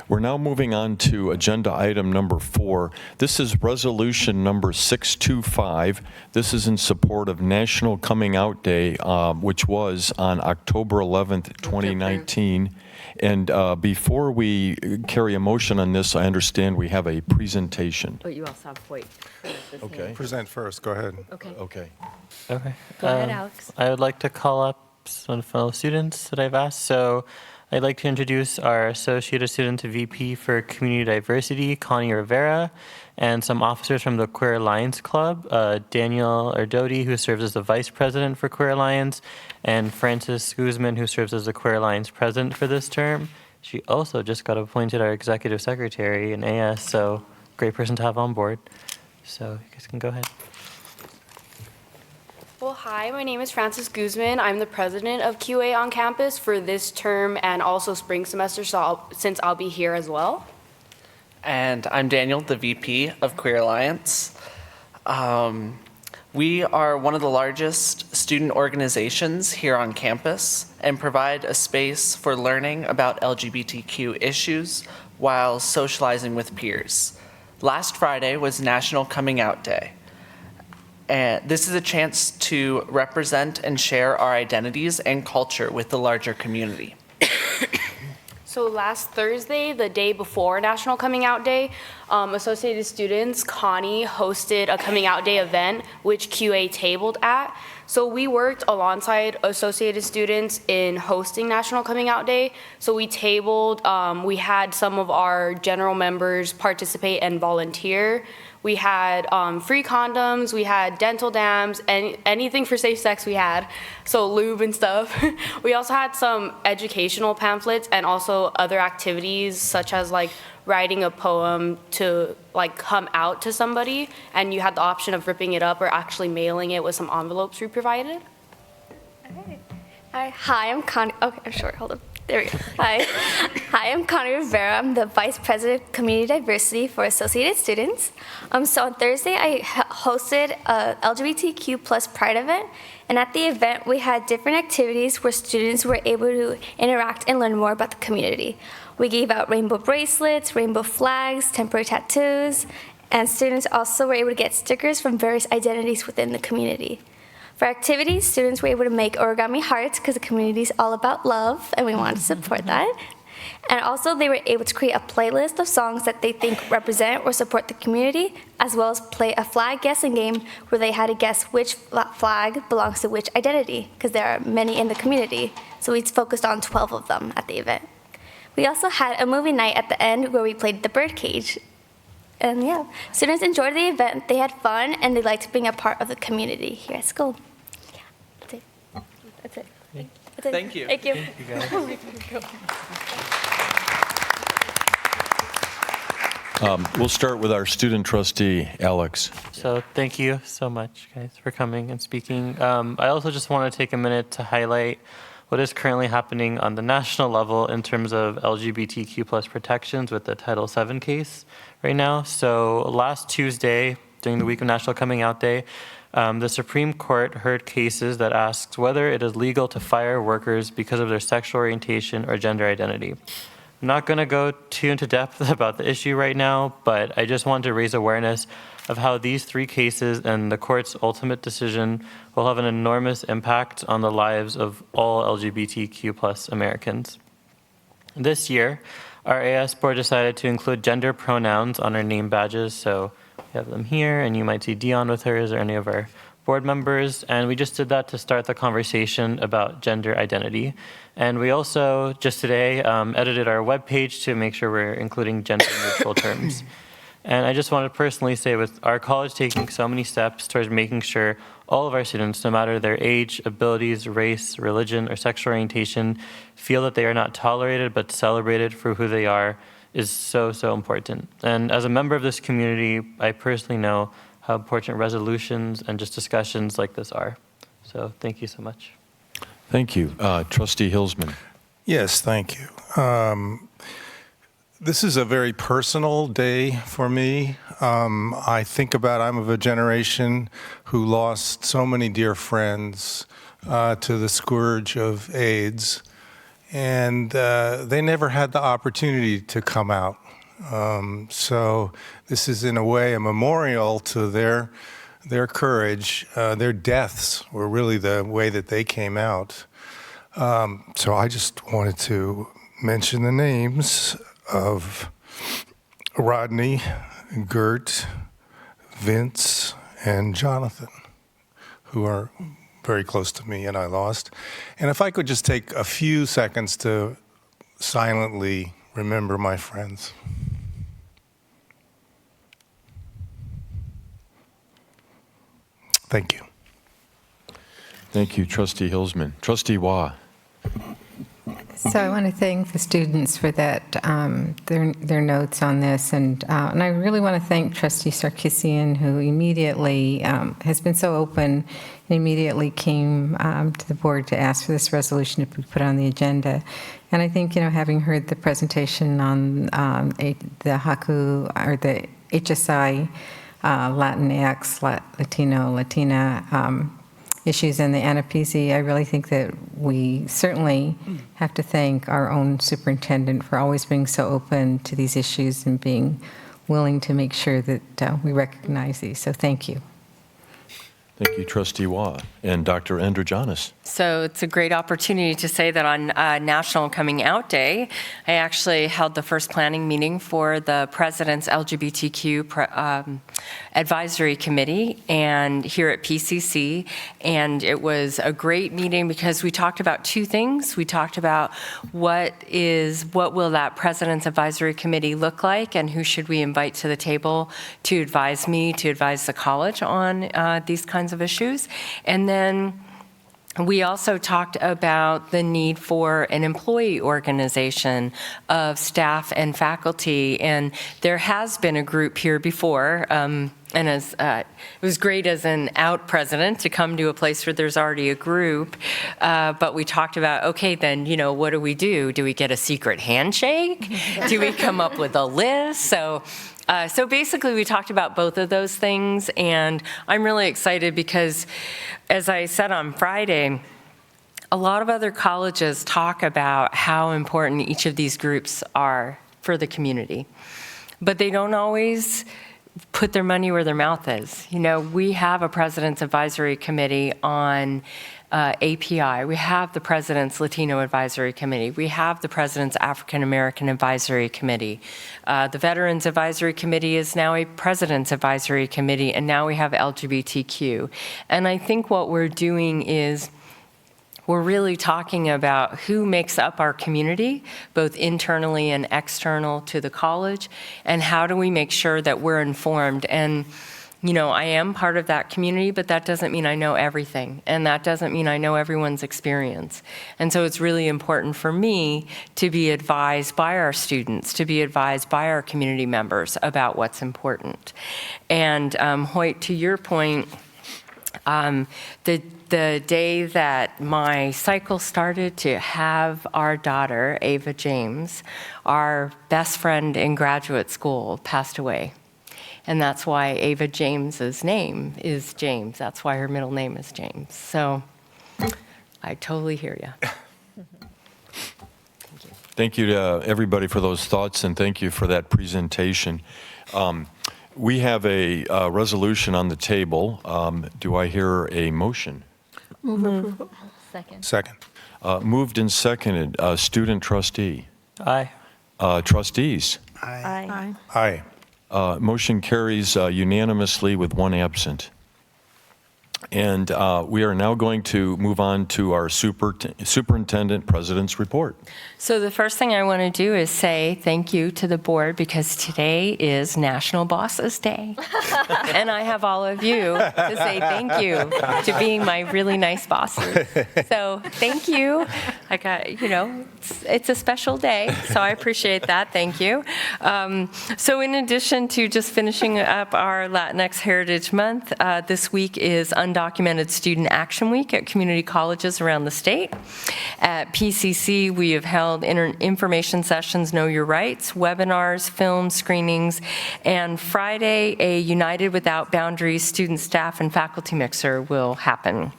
Speaker 2: We're now moving on to agenda item number 4. This is resolution number 625. This is in support of National Coming Out Day, which was on October 11th, 2019. And before we carry a motion on this, I understand we have a presentation.
Speaker 5: But you also have Hoyt.
Speaker 2: Okay.
Speaker 6: Present first. Go ahead.
Speaker 5: Okay.
Speaker 2: Okay.
Speaker 17: Okay.
Speaker 5: Go ahead, Alex.
Speaker 17: I would like to call up some fellow students that I've asked. So I'd like to introduce our Associate of Students VP for Community Diversity, Connie Rivera, and some officers from the Queer Alliance Club, Daniel Erdodi, who serves as the Vice President for Queer Alliance, and Frances Guzman, who serves as the Queer Alliance President for this term. She also just got appointed our Executive Secretary in AS, so great person to have on board. So you guys can go ahead.
Speaker 18: Well, hi, my name is Frances Guzman. I'm the president of QA on campus for this term and also spring semester, since I'll be here as well.
Speaker 19: And I'm Daniel, the VP of Queer Alliance. We are one of the largest student organizations here on campus and provide a space for learning about LGBTQ issues while socializing with peers. Last Friday was National Coming Out Day. And this is a chance to represent and share our identities and culture with the larger community.
Speaker 18: So last Thursday, the day before National Coming Out Day, Associated Students, Connie, hosted a Coming Out Day event, which QA tabled at. So we worked alongside Associated Students in hosting National Coming Out Day. So we tabled, we had some of our general members participate and volunteer. We had free condoms, we had dental dams, and anything for safe sex we had, so lube and stuff. We also had some educational pamphlets and also other activities such as like writing a poem to like come out to somebody, and you had the option of ripping it up or actually mailing it with some envelopes we provided.
Speaker 20: Hi, I'm Connie. Okay, I'm short. Hold on. There we go. Hi, I'm Connie Rivera. I'm the Vice President of Community Diversity for Associated Students. So on Thursday, I hosted a LGBTQ plus Pride event, and at the event, we had different activities where students were able to interact and learn more about the community. We gave out rainbow bracelets, rainbow flags, temporary tattoos, and students also were able to get stickers from various identities within the community. For activities, students were able to make origami hearts because the community is all about love, and we want to support that. And also, they were able to create a playlist of songs that they think represent or support the community, as well as play a flag guessing game where they had to guess which flag belongs to which identity, because there are many in the community. So we focused on 12 of them at the event. We also had a movie night at the end where we played the birdcage. And yeah, students enjoyed the event, they had fun, and they liked being a part of the community here at school. Yeah, that's it. That's it. That's it.
Speaker 19: Thank you.
Speaker 20: Thank you.
Speaker 2: We'll start with our student trustee, Alex.
Speaker 21: So thank you so much, guys, for coming and speaking. I also just want to take a minute to highlight what is currently happening on the national level in terms of LGBTQ plus protections with the Title VII case right now. So last Tuesday, during the week of National Coming Out Day, the Supreme Court heard cases that asked whether it is legal to fire workers because of their sexual orientation or gender identity. I'm not going to go too into depth about the issue right now, but I just want to raise awareness of how these three cases and the court's ultimate decision will have an enormous impact on the lives of all LGBTQ plus Americans. This year, our AS board decided to include gender pronouns on our name badges, so we have them here, and you might see Dion with hers or any of our board members, and we just did that to start the conversation about gender identity. And we also, just today, edited our webpage to make sure we're including gender-neutral terms. And I just want to personally say, with our college taking so many steps towards making sure all of our students, no matter their age, abilities, race, religion, or sexual orientation, feel that they are not tolerated but celebrated for who they are, is so, so important. And as a member of this community, I personally know how important resolutions and just discussions like this are. So thank you so much.
Speaker 2: Thank you. Trustee Hilsman.
Speaker 22: Yes, thank you. This is a very personal day for me. I think about I'm of a generation who lost so many dear friends to the scourge of AIDS, and they never had the opportunity to come out. So this is in a way a memorial to their courage. Their deaths were really the way that they came out. So I just wanted to mention the names of Rodney, Gert, Vince, and Jonathan, who are very close to me and I lost. And if I could just take a few seconds to silently remember my friends. Thank you.
Speaker 2: Thank you, Trustee Hilsman. Trustee Wah.
Speaker 16: So I want to thank the students for that, their notes on this, and I really want to thank Trustee Sarkisian, who immediately has been so open and immediately came to the board to ask for this resolution to be put on the agenda. And I think, having heard the presentation on the HACU or the HSI, Latinx, Latino, Latina issues and the ANAPZ, I really think that we certainly have to thank our own superintendent for always being so open to these issues and being willing to make sure that we recognize these. So thank you.
Speaker 2: Thank you, Trustee Waugh. And Dr. Androgenis.
Speaker 5: So it's a great opportunity to say that on National Coming Out Day, I actually held the first planning meeting for the President's LGBTQ Advisory Committee and here at PCC. And it was a great meeting because we talked about two things. We talked about what will that President's Advisory Committee look like and who should we invite to the table to advise me, to advise the college on these kinds of issues. And then we also talked about the need for an employee organization of staff and faculty, and there has been a group here before, and as it was great as an out president to come to a place where there's already a group, but we talked about, okay, then, what do we do? Do we get a secret handshake? Do we come up with a list? So basically, we talked about both of those things, and I'm really excited because, as I said on Friday, a lot of other colleges talk about how important each of these groups are for the community, but they don't always put their money where their mouth is. We have a President's Advisory Committee on API. We have the President's Latino Advisory Committee. We have the President's African American Advisory Committee. The Veterans Advisory Committee is now a President's Advisory Committee, and now we have LGBTQ. And I think what we're doing is we're really talking about who makes up our community, both internally and external to the college, and how do we make sure that we're informed. And I am part of that community, but that doesn't mean I know everything, and that doesn't mean I know everyone's experience. And so it's really important for me to be advised by our students, to be advised by our community members about what's important. And Hoyt, to your point, the day that my cycle started to have our daughter, Ava James, our best friend in graduate school, passed away. And that's why Ava James's name is James. That's why her middle name is James. So I totally hear you.
Speaker 2: Thank you to everybody for those thoughts, and thank you for that presentation. We have a resolution on the table. Do I hear a motion?
Speaker 4: Move approval.
Speaker 22: Second.
Speaker 2: Moved and seconded. Student trustee.
Speaker 21: Aye.
Speaker 2: Trustees.
Speaker 4: Aye.
Speaker 22: Aye.
Speaker 2: Motion carries unanimously with one absent. And we are now going to move on to our Superintendent President's Report.
Speaker 5: So the first thing I want to do is say thank you to the board because today is National Bosses Day. And I have all of you to say thank you to being my really nice bosses. So thank you. I got, it's a special day, so I appreciate that. Thank you. So in addition to just finishing up our Latinx Heritage Month, this week is Undocumented Student Action Week at community colleges around the state. At PCC, we have held information sessions, Know Your Rights, webinars, film screenings, and Friday, a United Without Boundaries student, staff, and faculty mixer will happen.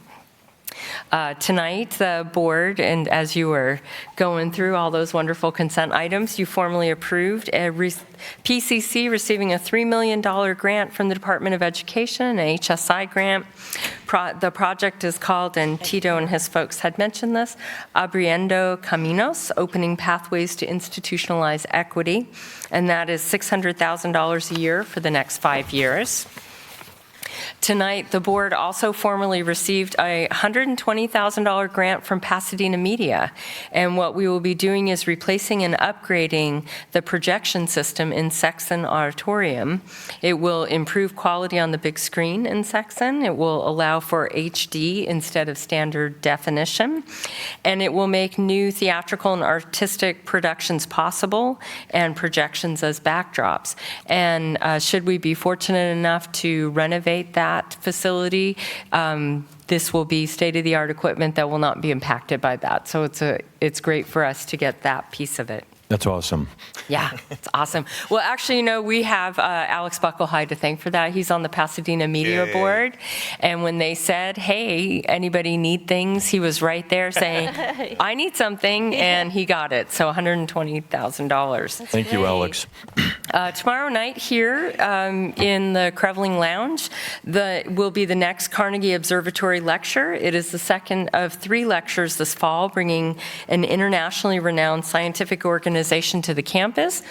Speaker 5: Tonight, the board, and as you were going through all those wonderful consent items, you formally approved PCC receiving a $3 million grant from the Department of Education, an HSI grant. The project is called, and Tito and his folks had mentioned this, Abriendo Caminos, Opening Pathways to Institutionalize Equity, and that is $600,000 a year for the next 5 years. Tonight, the board also formally received a $120,000 grant from Pasadena Media, and what we will be doing is replacing and upgrading the projection system in Sexson Auditorium. It will improve quality on the big screen in Sexson. It will allow for HD instead of standard definition, and it will make new theatrical and artistic productions possible and projections as backdrops. And should we be fortunate enough to renovate that facility, this will be state-of-the-art equipment that will not be impacted by that. So it's great for us to get that piece of it
Speaker 2: That's awesome.
Speaker 5: Yeah, it's awesome. Well, actually, we have Alex Buckelhide to thank for that. He's on the Pasadena Media Board. And when they said, hey, anybody need things, he was right there saying, I need something, and he got it. So $120,000.
Speaker 2: Thank you, Alex.
Speaker 5: Tomorrow night here in the Creveling Lounge will be the next Carnegie Observatory Lecture. It is the second of 3 lectures this fall, bringing an internationally renowned scientific organization to the campus.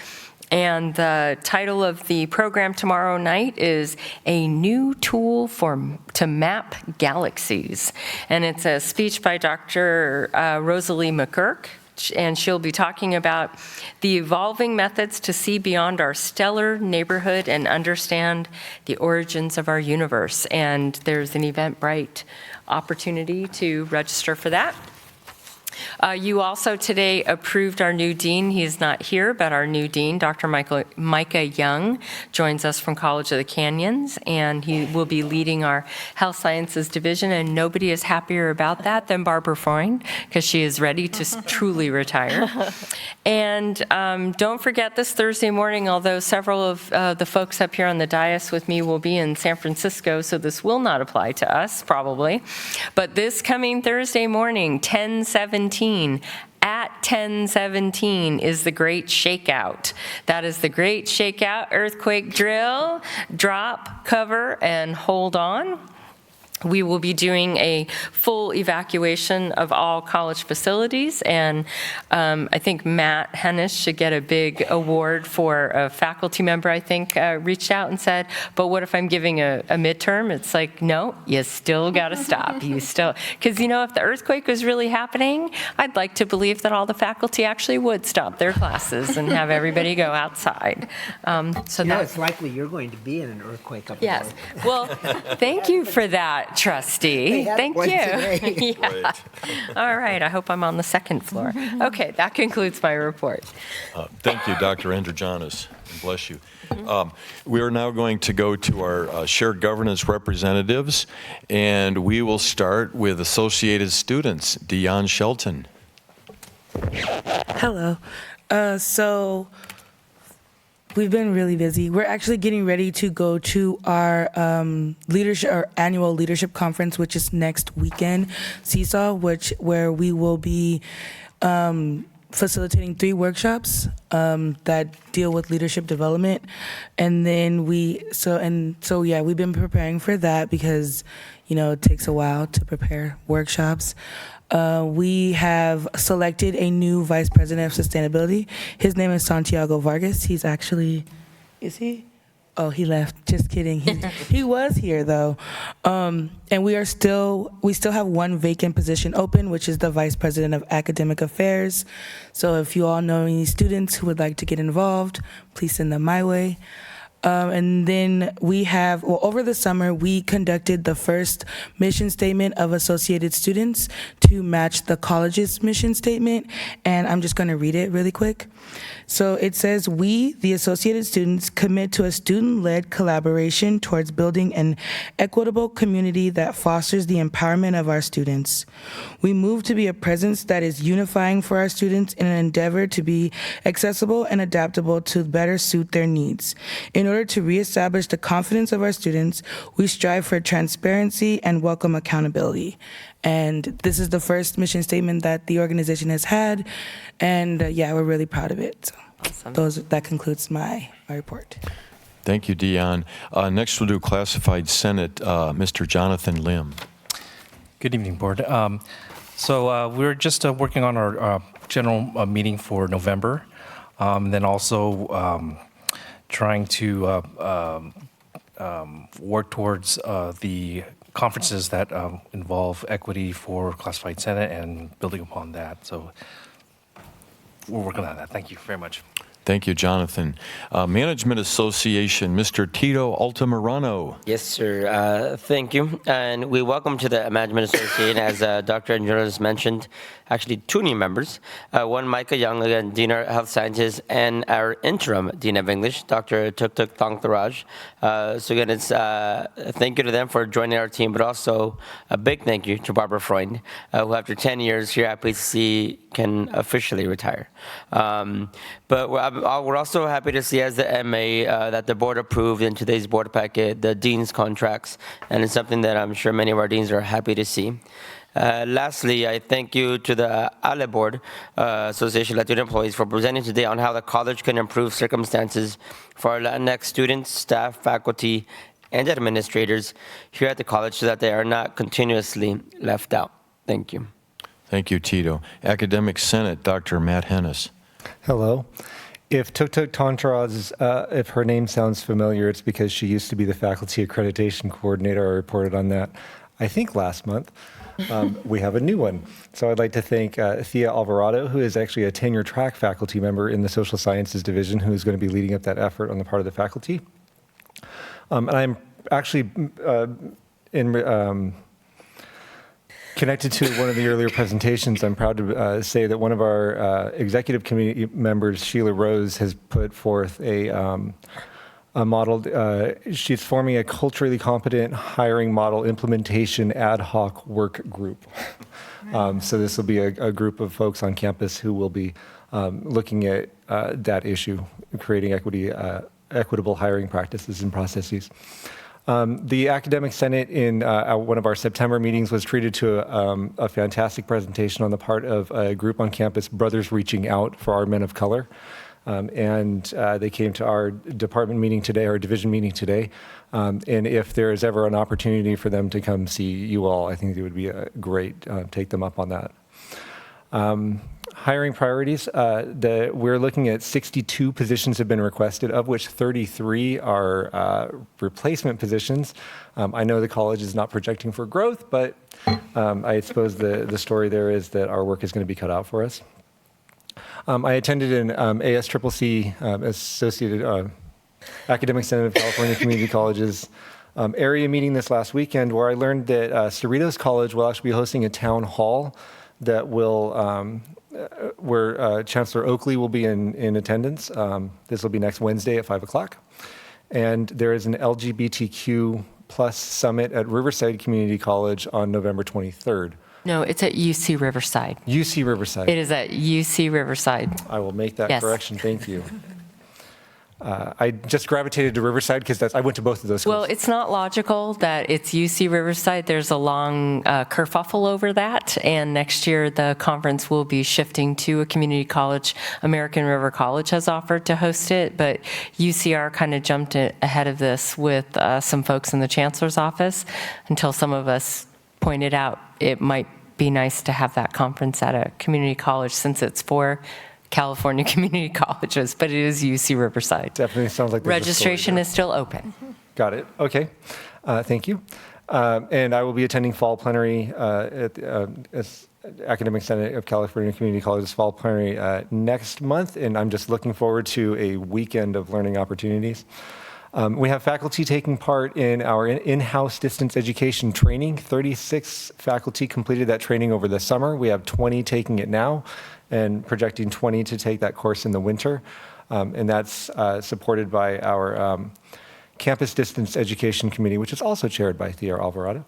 Speaker 5: And the title of the program tomorrow night is A New Tool to Map Galaxies. And it's a speech by Dr. Rosalie McGurk, and she'll be talking about the evolving methods to see beyond our stellar neighborhood and understand the origins of our universe. And there's an Eventbrite opportunity to register for that. You also today approved our new dean. He is not here, but our new dean, Dr. Micah Young, joins us from College of the Canyons, and he will be leading our Health Sciences Division, and nobody is happier about that than Barbara Freund, because she is ready to truly retire. And don't forget this Thursday morning, although several of the folks up here on the dais with me will be in San Francisco, so this will not apply to us, probably. But this coming Thursday morning, 10:17, at 10:17 is the Great Shakeout. That is the Great Shakeout earthquake drill, drop, cover, and hold on. We will be doing a full evacuation of all college facilities, and I think Matt Hennis should get a big award for a faculty member, I think, reached out and said, but what if I'm giving a midterm? It's like, no, you still got to stop. Because, if the earthquake was really happening, I'd like to believe that all the faculty actually would stop their classes and have everybody go outside.
Speaker 6: It's likely you're going to be in an earthquake up
Speaker 5: Yes. Well, thank you for that, Trustee. Thank you. Yeah. All right. I hope I'm on the second floor. Okay, that concludes my report.
Speaker 2: Thank you, Dr. Androgenis. Bless you. We are now going to go to our shared governance representatives, and we will start with Associated Students. Dion Shelton.
Speaker 9: Hello. So we've been really busy. We're actually getting ready to go to our our annual leadership conference, which is next weekend, Seesaw, where we will be facilitating 3 workshops that deal with leadership development. And then we've been preparing for that because, it takes a while to prepare workshops. We have selected a new vice president of sustainability. His name is Santiago Vargas. He's actually, is he? Oh, he left. Just kidding. He was here though. And we still have 1 vacant position open, which is the vice president of academic affairs. So if you all know any students who would like to get involved, please send them my way. And then over the summer, we conducted the first mission statement of Associated Students to match the college's mission statement. And I'm just going to read it really quick. So it says, we, the Associated Students, commit to a student-led collaboration towards building an equitable community that fosters the empowerment of our students. We move to be a presence that is unifying for our students in an endeavor to be accessible and adaptable to better suit their needs. In order to reestablish the confidence of our students, we strive for transparency and welcome accountability. And this is the first mission statement that the organization has had, and we're really proud of it. So
Speaker 5: Awesome.
Speaker 9: That concludes my report.
Speaker 2: Thank you, Dion. Next, we'll do Classified Senate, Mr. Jonathan Lim.
Speaker 10: Good evening, Board. We're just working on our general meeting for November, then also trying to work towards the conferences that involve equity for Classified Senate and building upon that. So we're working on that. Thank you very much.
Speaker 2: Thank you, Jonathan. Management Association, Mr. Tito Altamirano.
Speaker 3: Yes, sir. Thank you. And we welcome to the Management Association, as Dr. Angelos mentioned, actually 2 new members. One, Micah Young, again, Dean of Health Sciences, and our interim Dean of English, Dr. Tuk Thongtharaj. So again, it's thank you to them for joining our team, but also a big thank you to Barbara Freund, who after 10 years here at PCC can officially retire. But we're also happy to see as the MA that the board approved in today's board packet the dean's contracts, and it's something that I'm sure many of our deans are happy to see. Lastly, I thank you to the ALE Board, Association of Latino Employees, for presenting today on how the college can improve circumstances for our Latinx students, staff, faculty, and administrators here at the college so that they are not continuously left out. Thank you.
Speaker 2: Thank you, Tito. Academic Senate, Dr. Matt Hennis.
Speaker 7: Hello. If Tuk Thongtharaj, if her name sounds familiar, it's because she used to be the faculty accreditation coordinator. I reported on that, I think, last month. We have a new one. So I'd like to thank Thea Alvarado, who is actually a tenure track faculty member in the Social Sciences Division, who is going to be leading up that effort on the part of the faculty. And I'm actually connected to one of the earlier presentations. I'm proud to say that one of our executive committee members, Sheila Rose, has put forth a model. She's forming a culturally competent hiring model implementation ad hoc work group. So this will be a group of folks on campus who will be looking at that issue, creating equitable hiring practices and processes. The Academic Senate in one of our September meetings was treated to a fantastic presentation on the part of a group on campus, Brothers Reaching Out for Our Men of Color. And they came to our department meeting today, our division meeting today. And if there is ever an opportunity for them to come see you all, I think it would be great. Take them up on that. Hiring priorities, we're looking at 62 positions have been requested, of which 33 are replacement positions. I know the college is not projecting for growth, but I suppose the story there is that our work is going to be cut out for us. I attended an ASCCC, Associated Academic Senate of California Community Colleges area meeting this last weekend, where I learned that Cerritos College will actually be hosting a town hall that will, where Chancellor Oakley will be in attendance. This will be next Wednesday at 5 o'clock. And there is an LGBTQ plus summit at Riverside Community College on November 23rd.
Speaker 5: No, it's at UC Riverside.
Speaker 7: UC Riverside.
Speaker 5: It is at UC Riverside.
Speaker 7: I will make that correction. Thank you. I just gravitated to Riverside because I went to both of those schools.
Speaker 5: Well, it's not logical that it's UC Riverside. There's a long kerfuffle over that, and next year the conference will be shifting to a community college. American River College has offered to host it, but UCR kind of jumped ahead of this with some folks in the chancellor's office until some of us pointed out it might be nice to have that conference at a community college since it's for California community colleges, but it is UC Riverside.
Speaker 7: Definitely sounds like
Speaker 5: registration is still open.
Speaker 7: Got it. Okay. Thank you. And I will be attending fall plenary at Academic Senate of California Community Colleges fall plenary next month, and I'm just looking forward to a weekend of learning opportunities. We have faculty taking part in our in-house distance education training. 36 faculty completed that training over the summer. We have 20 taking it now and projecting 20 to take that course in the winter. And that's supported by our Campus Distance Education Committee, which is also chaired by Thea Alvarado.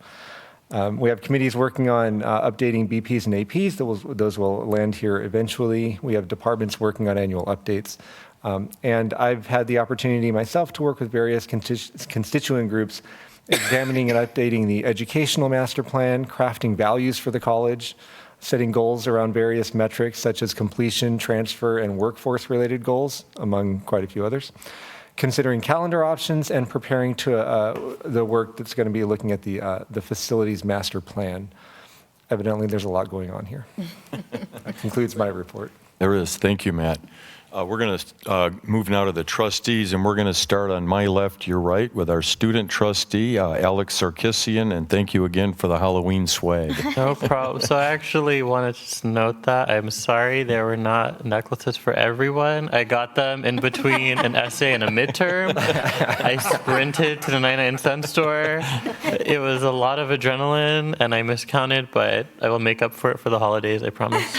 Speaker 7: We have committees working on updating BPs and APs. Those will land here eventually. We have departments working on annual updates. And I've had the opportunity myself to work with various constituent groups, examining and updating the educational master plan, crafting values for the college, setting goals around various metrics such as completion, transfer, and workforce-related goals, among quite a few others, considering calendar options, and preparing to the work that's going to be looking at the facilities master plan. Evidently, there's a lot going on here. That concludes my report.
Speaker 2: There is. Thank you, Matt. We're going to move now to the trustees, and we're going to start on my left, your right, with our student trustee, Alex Sarkissian, and thank you again for the Halloween swag.
Speaker 21: No problem. So I actually want to just note that I'm sorry there were not necklaces for everyone. I got them in between an essay and a midterm. I sprinted to the 99-cent store. It was a lot of adrenaline, and I miscounted, but I will make up for it for the holidays, I promise.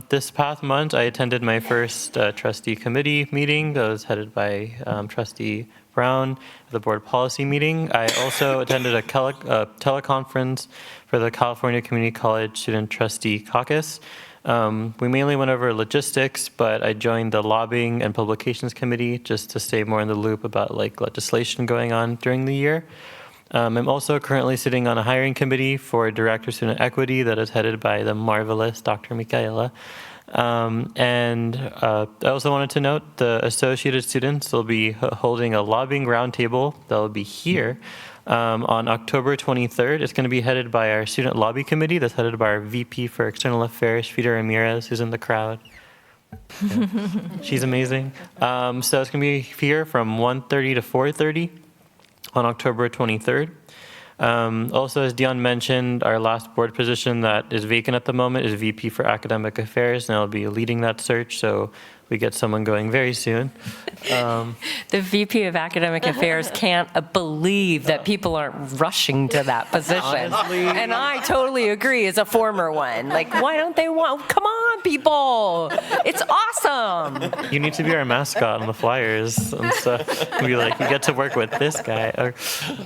Speaker 21: This past month, I attended my first trustee committee meeting that was headed by Trustee Brown, the board policy meeting. I also attended a teleconference for the California Community College Student Trustee Caucus. We mainly went over logistics, but I joined the lobbying and publications committee just to stay more in the loop about legislation going on during the year. I'm also currently sitting on a hiring committee for Director of Student Equity that is headed by the marvelous Dr. Michaela. I also wanted to note the associated students will be holding a lobbying roundtable that will be here on October 23rd. It's going to be headed by our student lobby committee that's headed by our VP for External Affairs, Frida Ramirez, who's in the crowd. Yeah. She's amazing. So it's going to be here from 1:30 to 4:30 on October 23rd. Also, as Dion mentioned, our last board position that is vacant at the moment is VP for Academic Affairs, and I'll be leading that search, so we get someone going very soon.
Speaker 5: The VP of Academic Affairs can't believe that people aren't rushing to that position.
Speaker 21: Honestly.
Speaker 5: And I totally agree as a former one. Like, why don't they want, come on, people. It's awesome.
Speaker 21: You need to be our mascot on the flyers and stuff. Be like, you get to work with this guy.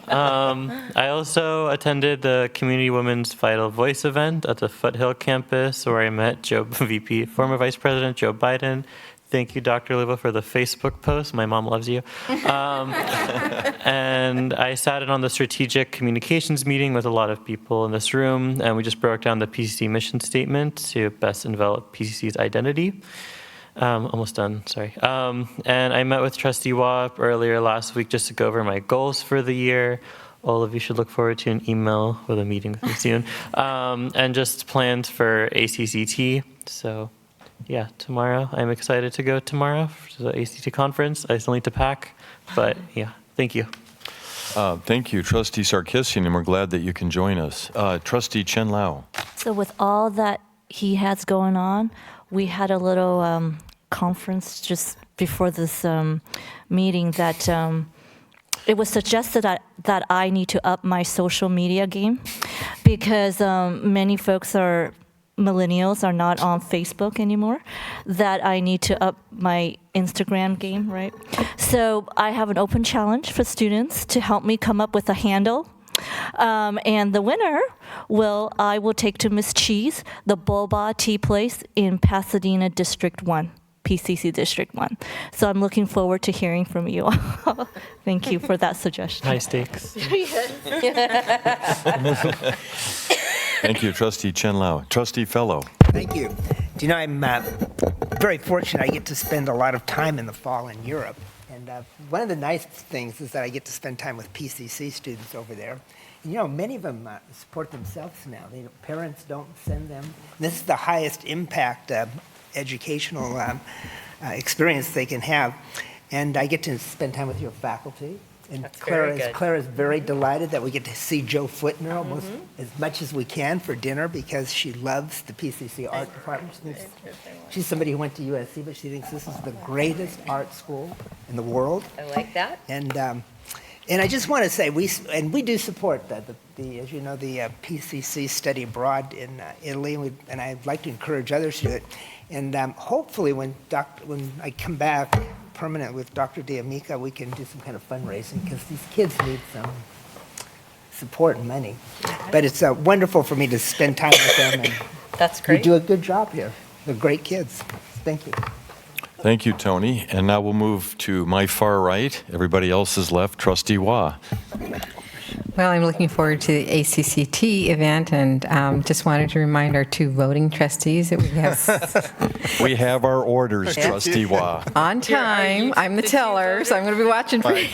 Speaker 21: I also attended the Community Women's Vital Voice event at the Foothill campus, where I met former Vice President Joe Biden. Thank you, Dr. Luba, for the Facebook post. My mom loves you. And I sat in on the strategic communications meeting with a lot of people in this room, and we just broke down the PCC mission statement to best envelop PCC's identity. Almost done, sorry. And I met with Trustee Wap earlier last week just to go over my goals for the year. All of you should look forward to an email with a meeting with me soon. And just plans for ACCT. So, yeah, tomorrow. I'm excited to go tomorrow to the ACT conference. I still need to pack, but yeah, thank you.
Speaker 2: Thank you, Trustee Sarkissian, and we're glad that you can join us. Trustee Chen Lao.
Speaker 11: So with all that he has going on, we had a little conference just before this meeting that it was suggested that I need to up my social media game because many folks millennials are not on Facebook anymore, that I need to up my Instagram game, right? So I have an open challenge for students to help me come up with a handle. And the winner I will take to Miss Cheese, the Boba Tea Place in Pasadena District 1, PCC District 1. So I'm looking forward to hearing from you. Thank you for that suggestion.
Speaker 21: High stakes.
Speaker 2: Thank you, Trustee Chen Lao. Trustee Fellow.
Speaker 8: Thank you. Do you know, I'm very fortunate. I get to spend a lot of time in the fall in Europe. And one of the nice things is that I get to spend time with PCC students over there. And, you know, many of them support themselves now. Parents don't send them. This is the highest impact educational experience they can have. And I get to spend time with your faculty. And Clara's very delighted that we get to see Joe Footner almost as much as we can for dinner because she loves the PCC art department. She's somebody who went to USC, but she thinks this is the greatest art school in the world.
Speaker 5: I like that.
Speaker 8: And I just want to say, we do support as you know, the PCC study abroad in Italy, and I'd like to encourage others to do it. And hopefully when I come back permanent with Dr. D'Amica, we can do some kind of fundraising because these kids need some support and money. But it's wonderful for me to spend time with them. And
Speaker 5: that's great.
Speaker 8: You do a good job here. They're great kids. Thank you.
Speaker 2: Thank you, Tony. And now we'll move to my far right. Everybody else is left. Trustee Wah.
Speaker 16: Well, I'm looking forward to the ACCT event, and just wanted to remind our two voting trustees that we have
Speaker 2: We have our orders,
Speaker 16: Yeah.
Speaker 2: Trustee Wah.
Speaker 16: on time. I'm the teller, so I'm going to be watching for you.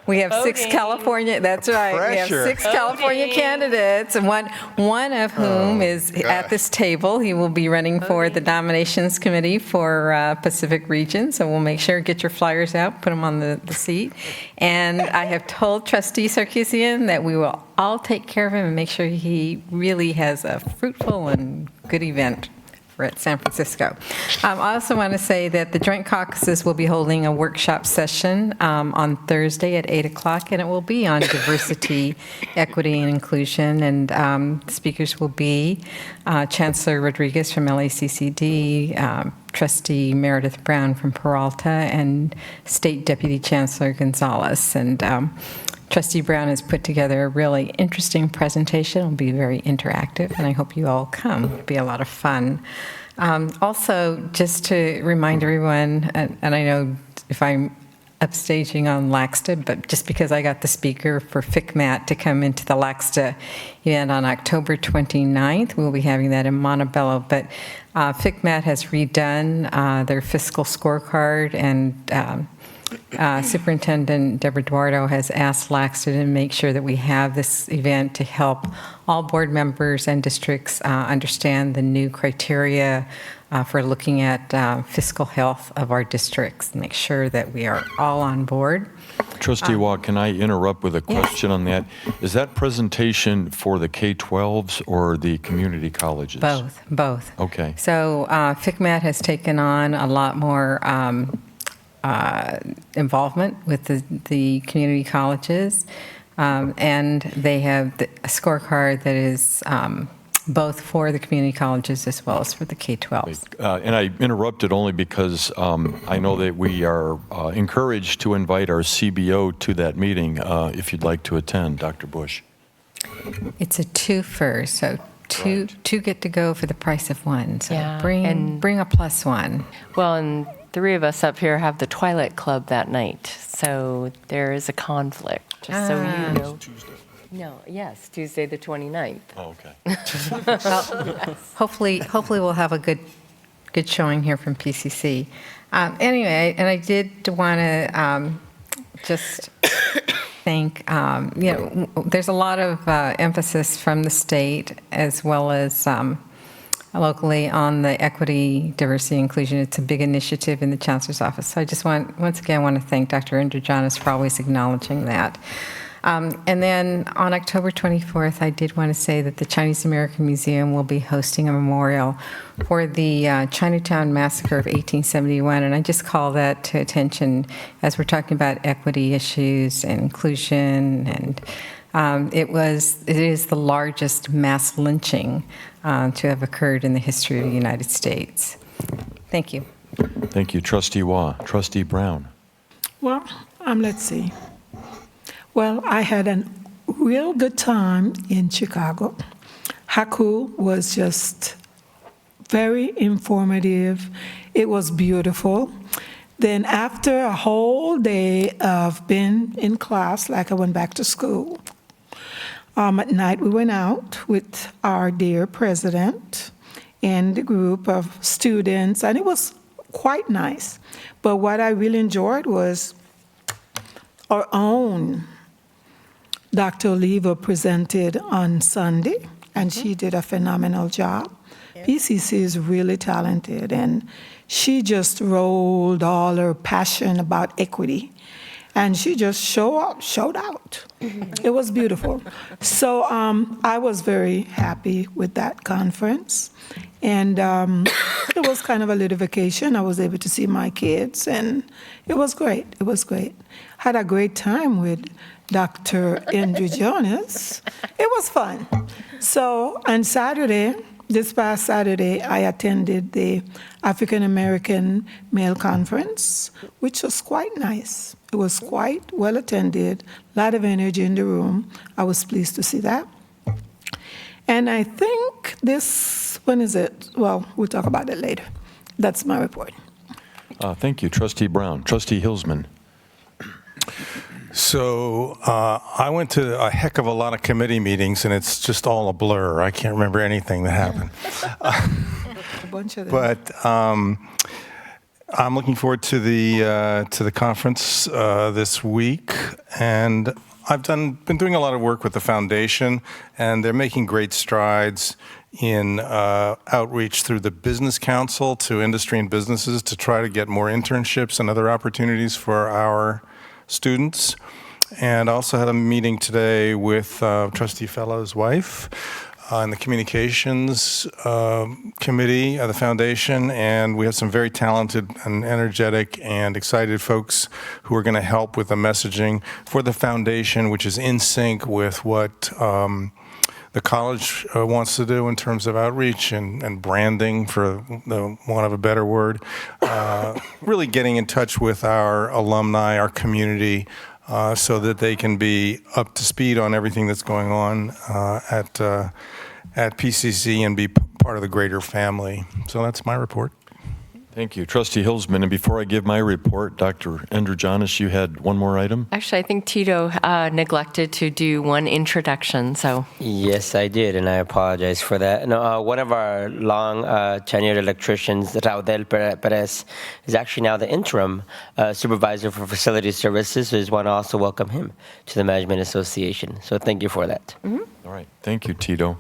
Speaker 16: We have six
Speaker 5: Voting.
Speaker 16: California. That's right. We have
Speaker 22: Pressure.
Speaker 16: 6 California
Speaker 5: Voting.
Speaker 16: candidates, and one of whom is at this table. He will be running for the nominations committee for Pacific Region. So we'll make sure get your flyers out, put them on the seat. And I have told Trustee Sarkisian that we will all take care of him and make sure he really has a fruitful and good event at San Francisco. I also want to say that the Joint Caucuses will be holding a workshop session on Thursday at 8 o'clock, and it will be on diversity, equity, and inclusion. And the speakers will be Chancellor Rodriguez from LACCD, Trustee Meredith Brown from Peralta, and State Deputy Chancellor Gonzalez. And Trustee Brown has put together a really interesting presentation. It'll be very interactive, and I hope you all come. It'll be a lot of fun. Also, just to remind everyone, and I know if I'm upstaging on LAXTA, but just because I got the speaker for FICMAT to come into the LAXTA event on October 29th, we'll be having that in Montebello. But FICMAT has redone their fiscal scorecard, and Superintendent Deborah Duardo has asked LAXTA to make sure that we have this event to help all board members and districts understand the new criteria for looking at fiscal health of our districts, make sure that we are all on board.
Speaker 2: Trustee Wah, can I interrupt with a question on that? Is that presentation for the K-12s or the community colleges?
Speaker 16: Both.
Speaker 2: Okay.
Speaker 16: So FICMAT has taken on a lot more involvement with the community colleges, and they have a scorecard that is both for the community colleges as well as for the K-12s.
Speaker 2: And I interrupted only because I know that we are encouraged to invite our CBO to that meeting if you'd like to attend, Dr. Bush.
Speaker 16: It's a two-fer, so two get to go for the price of one. So
Speaker 5: Yeah,
Speaker 16: bring a plus one.
Speaker 5: Well, and 3 of us up here have the Twilight Club that night, so there is a conflict, just so you know. No, yes, Tuesday the 29th.
Speaker 2: Oh, okay.
Speaker 16: Well, hopefully we'll have a good showing here from PCC. Anyway, and I did want to just thank, there's a lot of emphasis from the state as well as locally on the equity, diversity, inclusion. It's a big initiative in the Chancellor's Office. So I just once again want to thank Dr. Indra-Janis for always acknowledging that. And then on October 24th, I did want to say that the Chinese American Museum will be hosting a memorial for the Chinatown Massacre of 1871. And I just call that to attention as we're talking about equity issues and inclusion. And it is the largest mass lynching to have occurred in the history of the United States. Thank you.
Speaker 2: Thank you, Trustee Wah. Trustee Brown.
Speaker 4: Well, let's see. Well, I had a real good time in Chicago. Haku was just very informative. It was beautiful. Then after a whole day of being in class, like I went back to school, at night we went out with our dear president and a group of students, and it was quite nice. But what I really enjoyed was our own Dr. Oliva presented on Sunday, and she did a phenomenal job. PCC is really talented, and she just rolled all her passion about equity, and she just showed out. It was beautiful. So I was very happy with that conference, and it was kind of a little vacation. I was able to see my kids, and it was great. It was great. Had a great time with Dr. Indra-Janis. It was fun. So on this past Saturday, I attended the African American Male Conference, which was quite nice. It was quite well attended, a lot of energy in the room. I was pleased to see that. And I think when is it? Well, we'll talk about it later. That's my report.
Speaker 2: Thank you, Trustee Brown. Trustee Hilsman.
Speaker 22: So I went to a heck of a lot of committee meetings, and it's just all a blur. I can't remember anything that happened.
Speaker 4: A bunch of them.
Speaker 22: But I'm looking forward to the conference this week, and I've been doing a lot of work with the foundation, and they're making great strides in outreach through the Business Council to industry and businesses to try to get more internships and other opportunities for our students. And I also had a meeting today with Trustee Fellow's wife in the communications committee of the foundation, and we have some very talented and energetic and excited folks who are going to help with the messaging for the foundation, which is in sync with what the college wants to do in terms of outreach and branding, for the want of a better word. Really getting in touch with our alumni, our community, so that they can be up to speed on everything that's going on at PCC and be part of the greater family. So that's my report.
Speaker 2: Thank you. Trustee Hilsman, and before I give my report, Dr. Androgenis, you had one more item?
Speaker 5: Actually, I think Tito neglected to do one introduction, so.
Speaker 3: Yes, I did, and I apologize for that. No, one of our long tenured electricians, Raudel Perez, is actually now the interim supervisor for facility services, so I just want to also welcome him to the Management Association. So thank you for that.
Speaker 2: All right. Thank you, Tito.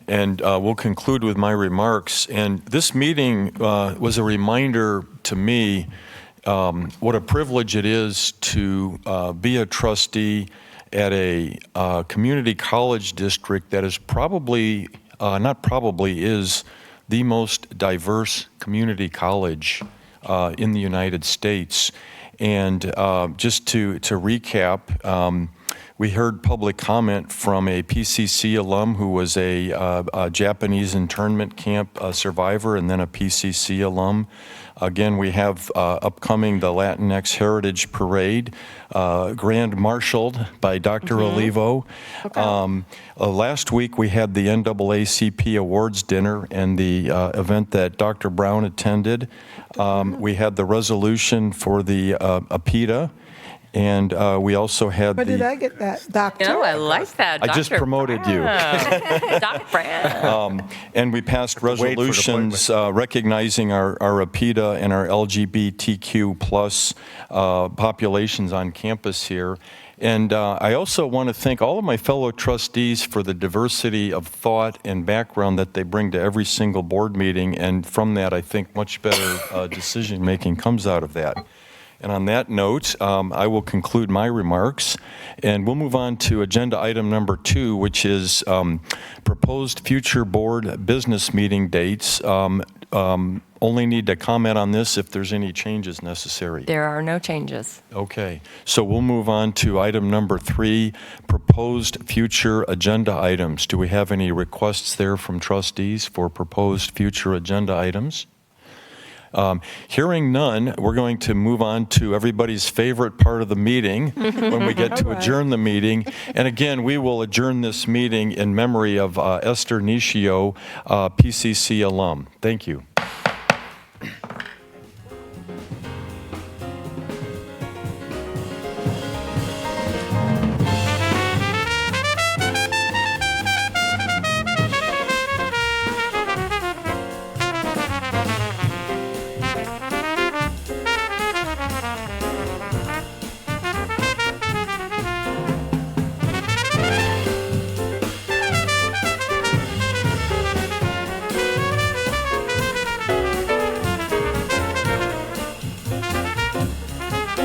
Speaker 2: And we'll conclude with my remarks. And this meeting was a reminder to me what a privilege it is to be a trustee at a community college district that is probably, not probably, is the most diverse community college in the United States. And just to recap, we heard public comment from a PCC alum who was a Japanese internment camp survivor and then a PCC alum. Again, we have upcoming the Latinx Heritage Parade, grand marshaled by Dr. Olivo. Okay. Last week we had the NAACP Awards Dinner and the event that Dr. Brown attended. We had the resolution for the APITA. And we also had
Speaker 4: Where did I get that, Doctor?
Speaker 5: Oh, I like that, Dr.
Speaker 2: I just promoted you.
Speaker 5: Dr. Brand.
Speaker 2: And we passed resolutions recognizing our APITA and our LGBTQ plus populations on campus here. And I also want to thank all of my fellow trustees for the diversity of thought and background that they bring to every single board meeting. And from that, I think much better decision-making comes out of that. And on that note, I will conclude my remarks, and we'll move on to agenda item number 2, which is proposed future board business meeting dates. Only need to comment on this if there's any changes necessary.
Speaker 5: There are no changes.
Speaker 2: Okay, so we'll move on to item number 3, proposed future agenda items. Do we have any requests there from trustees for proposed future agenda items? Hearing none, we're going to move on to everybody's favorite part of the meeting when we get to adjourn the meeting. And again, we will adjourn this meeting in memory of Esther Nishio, PCC alum. Thank you.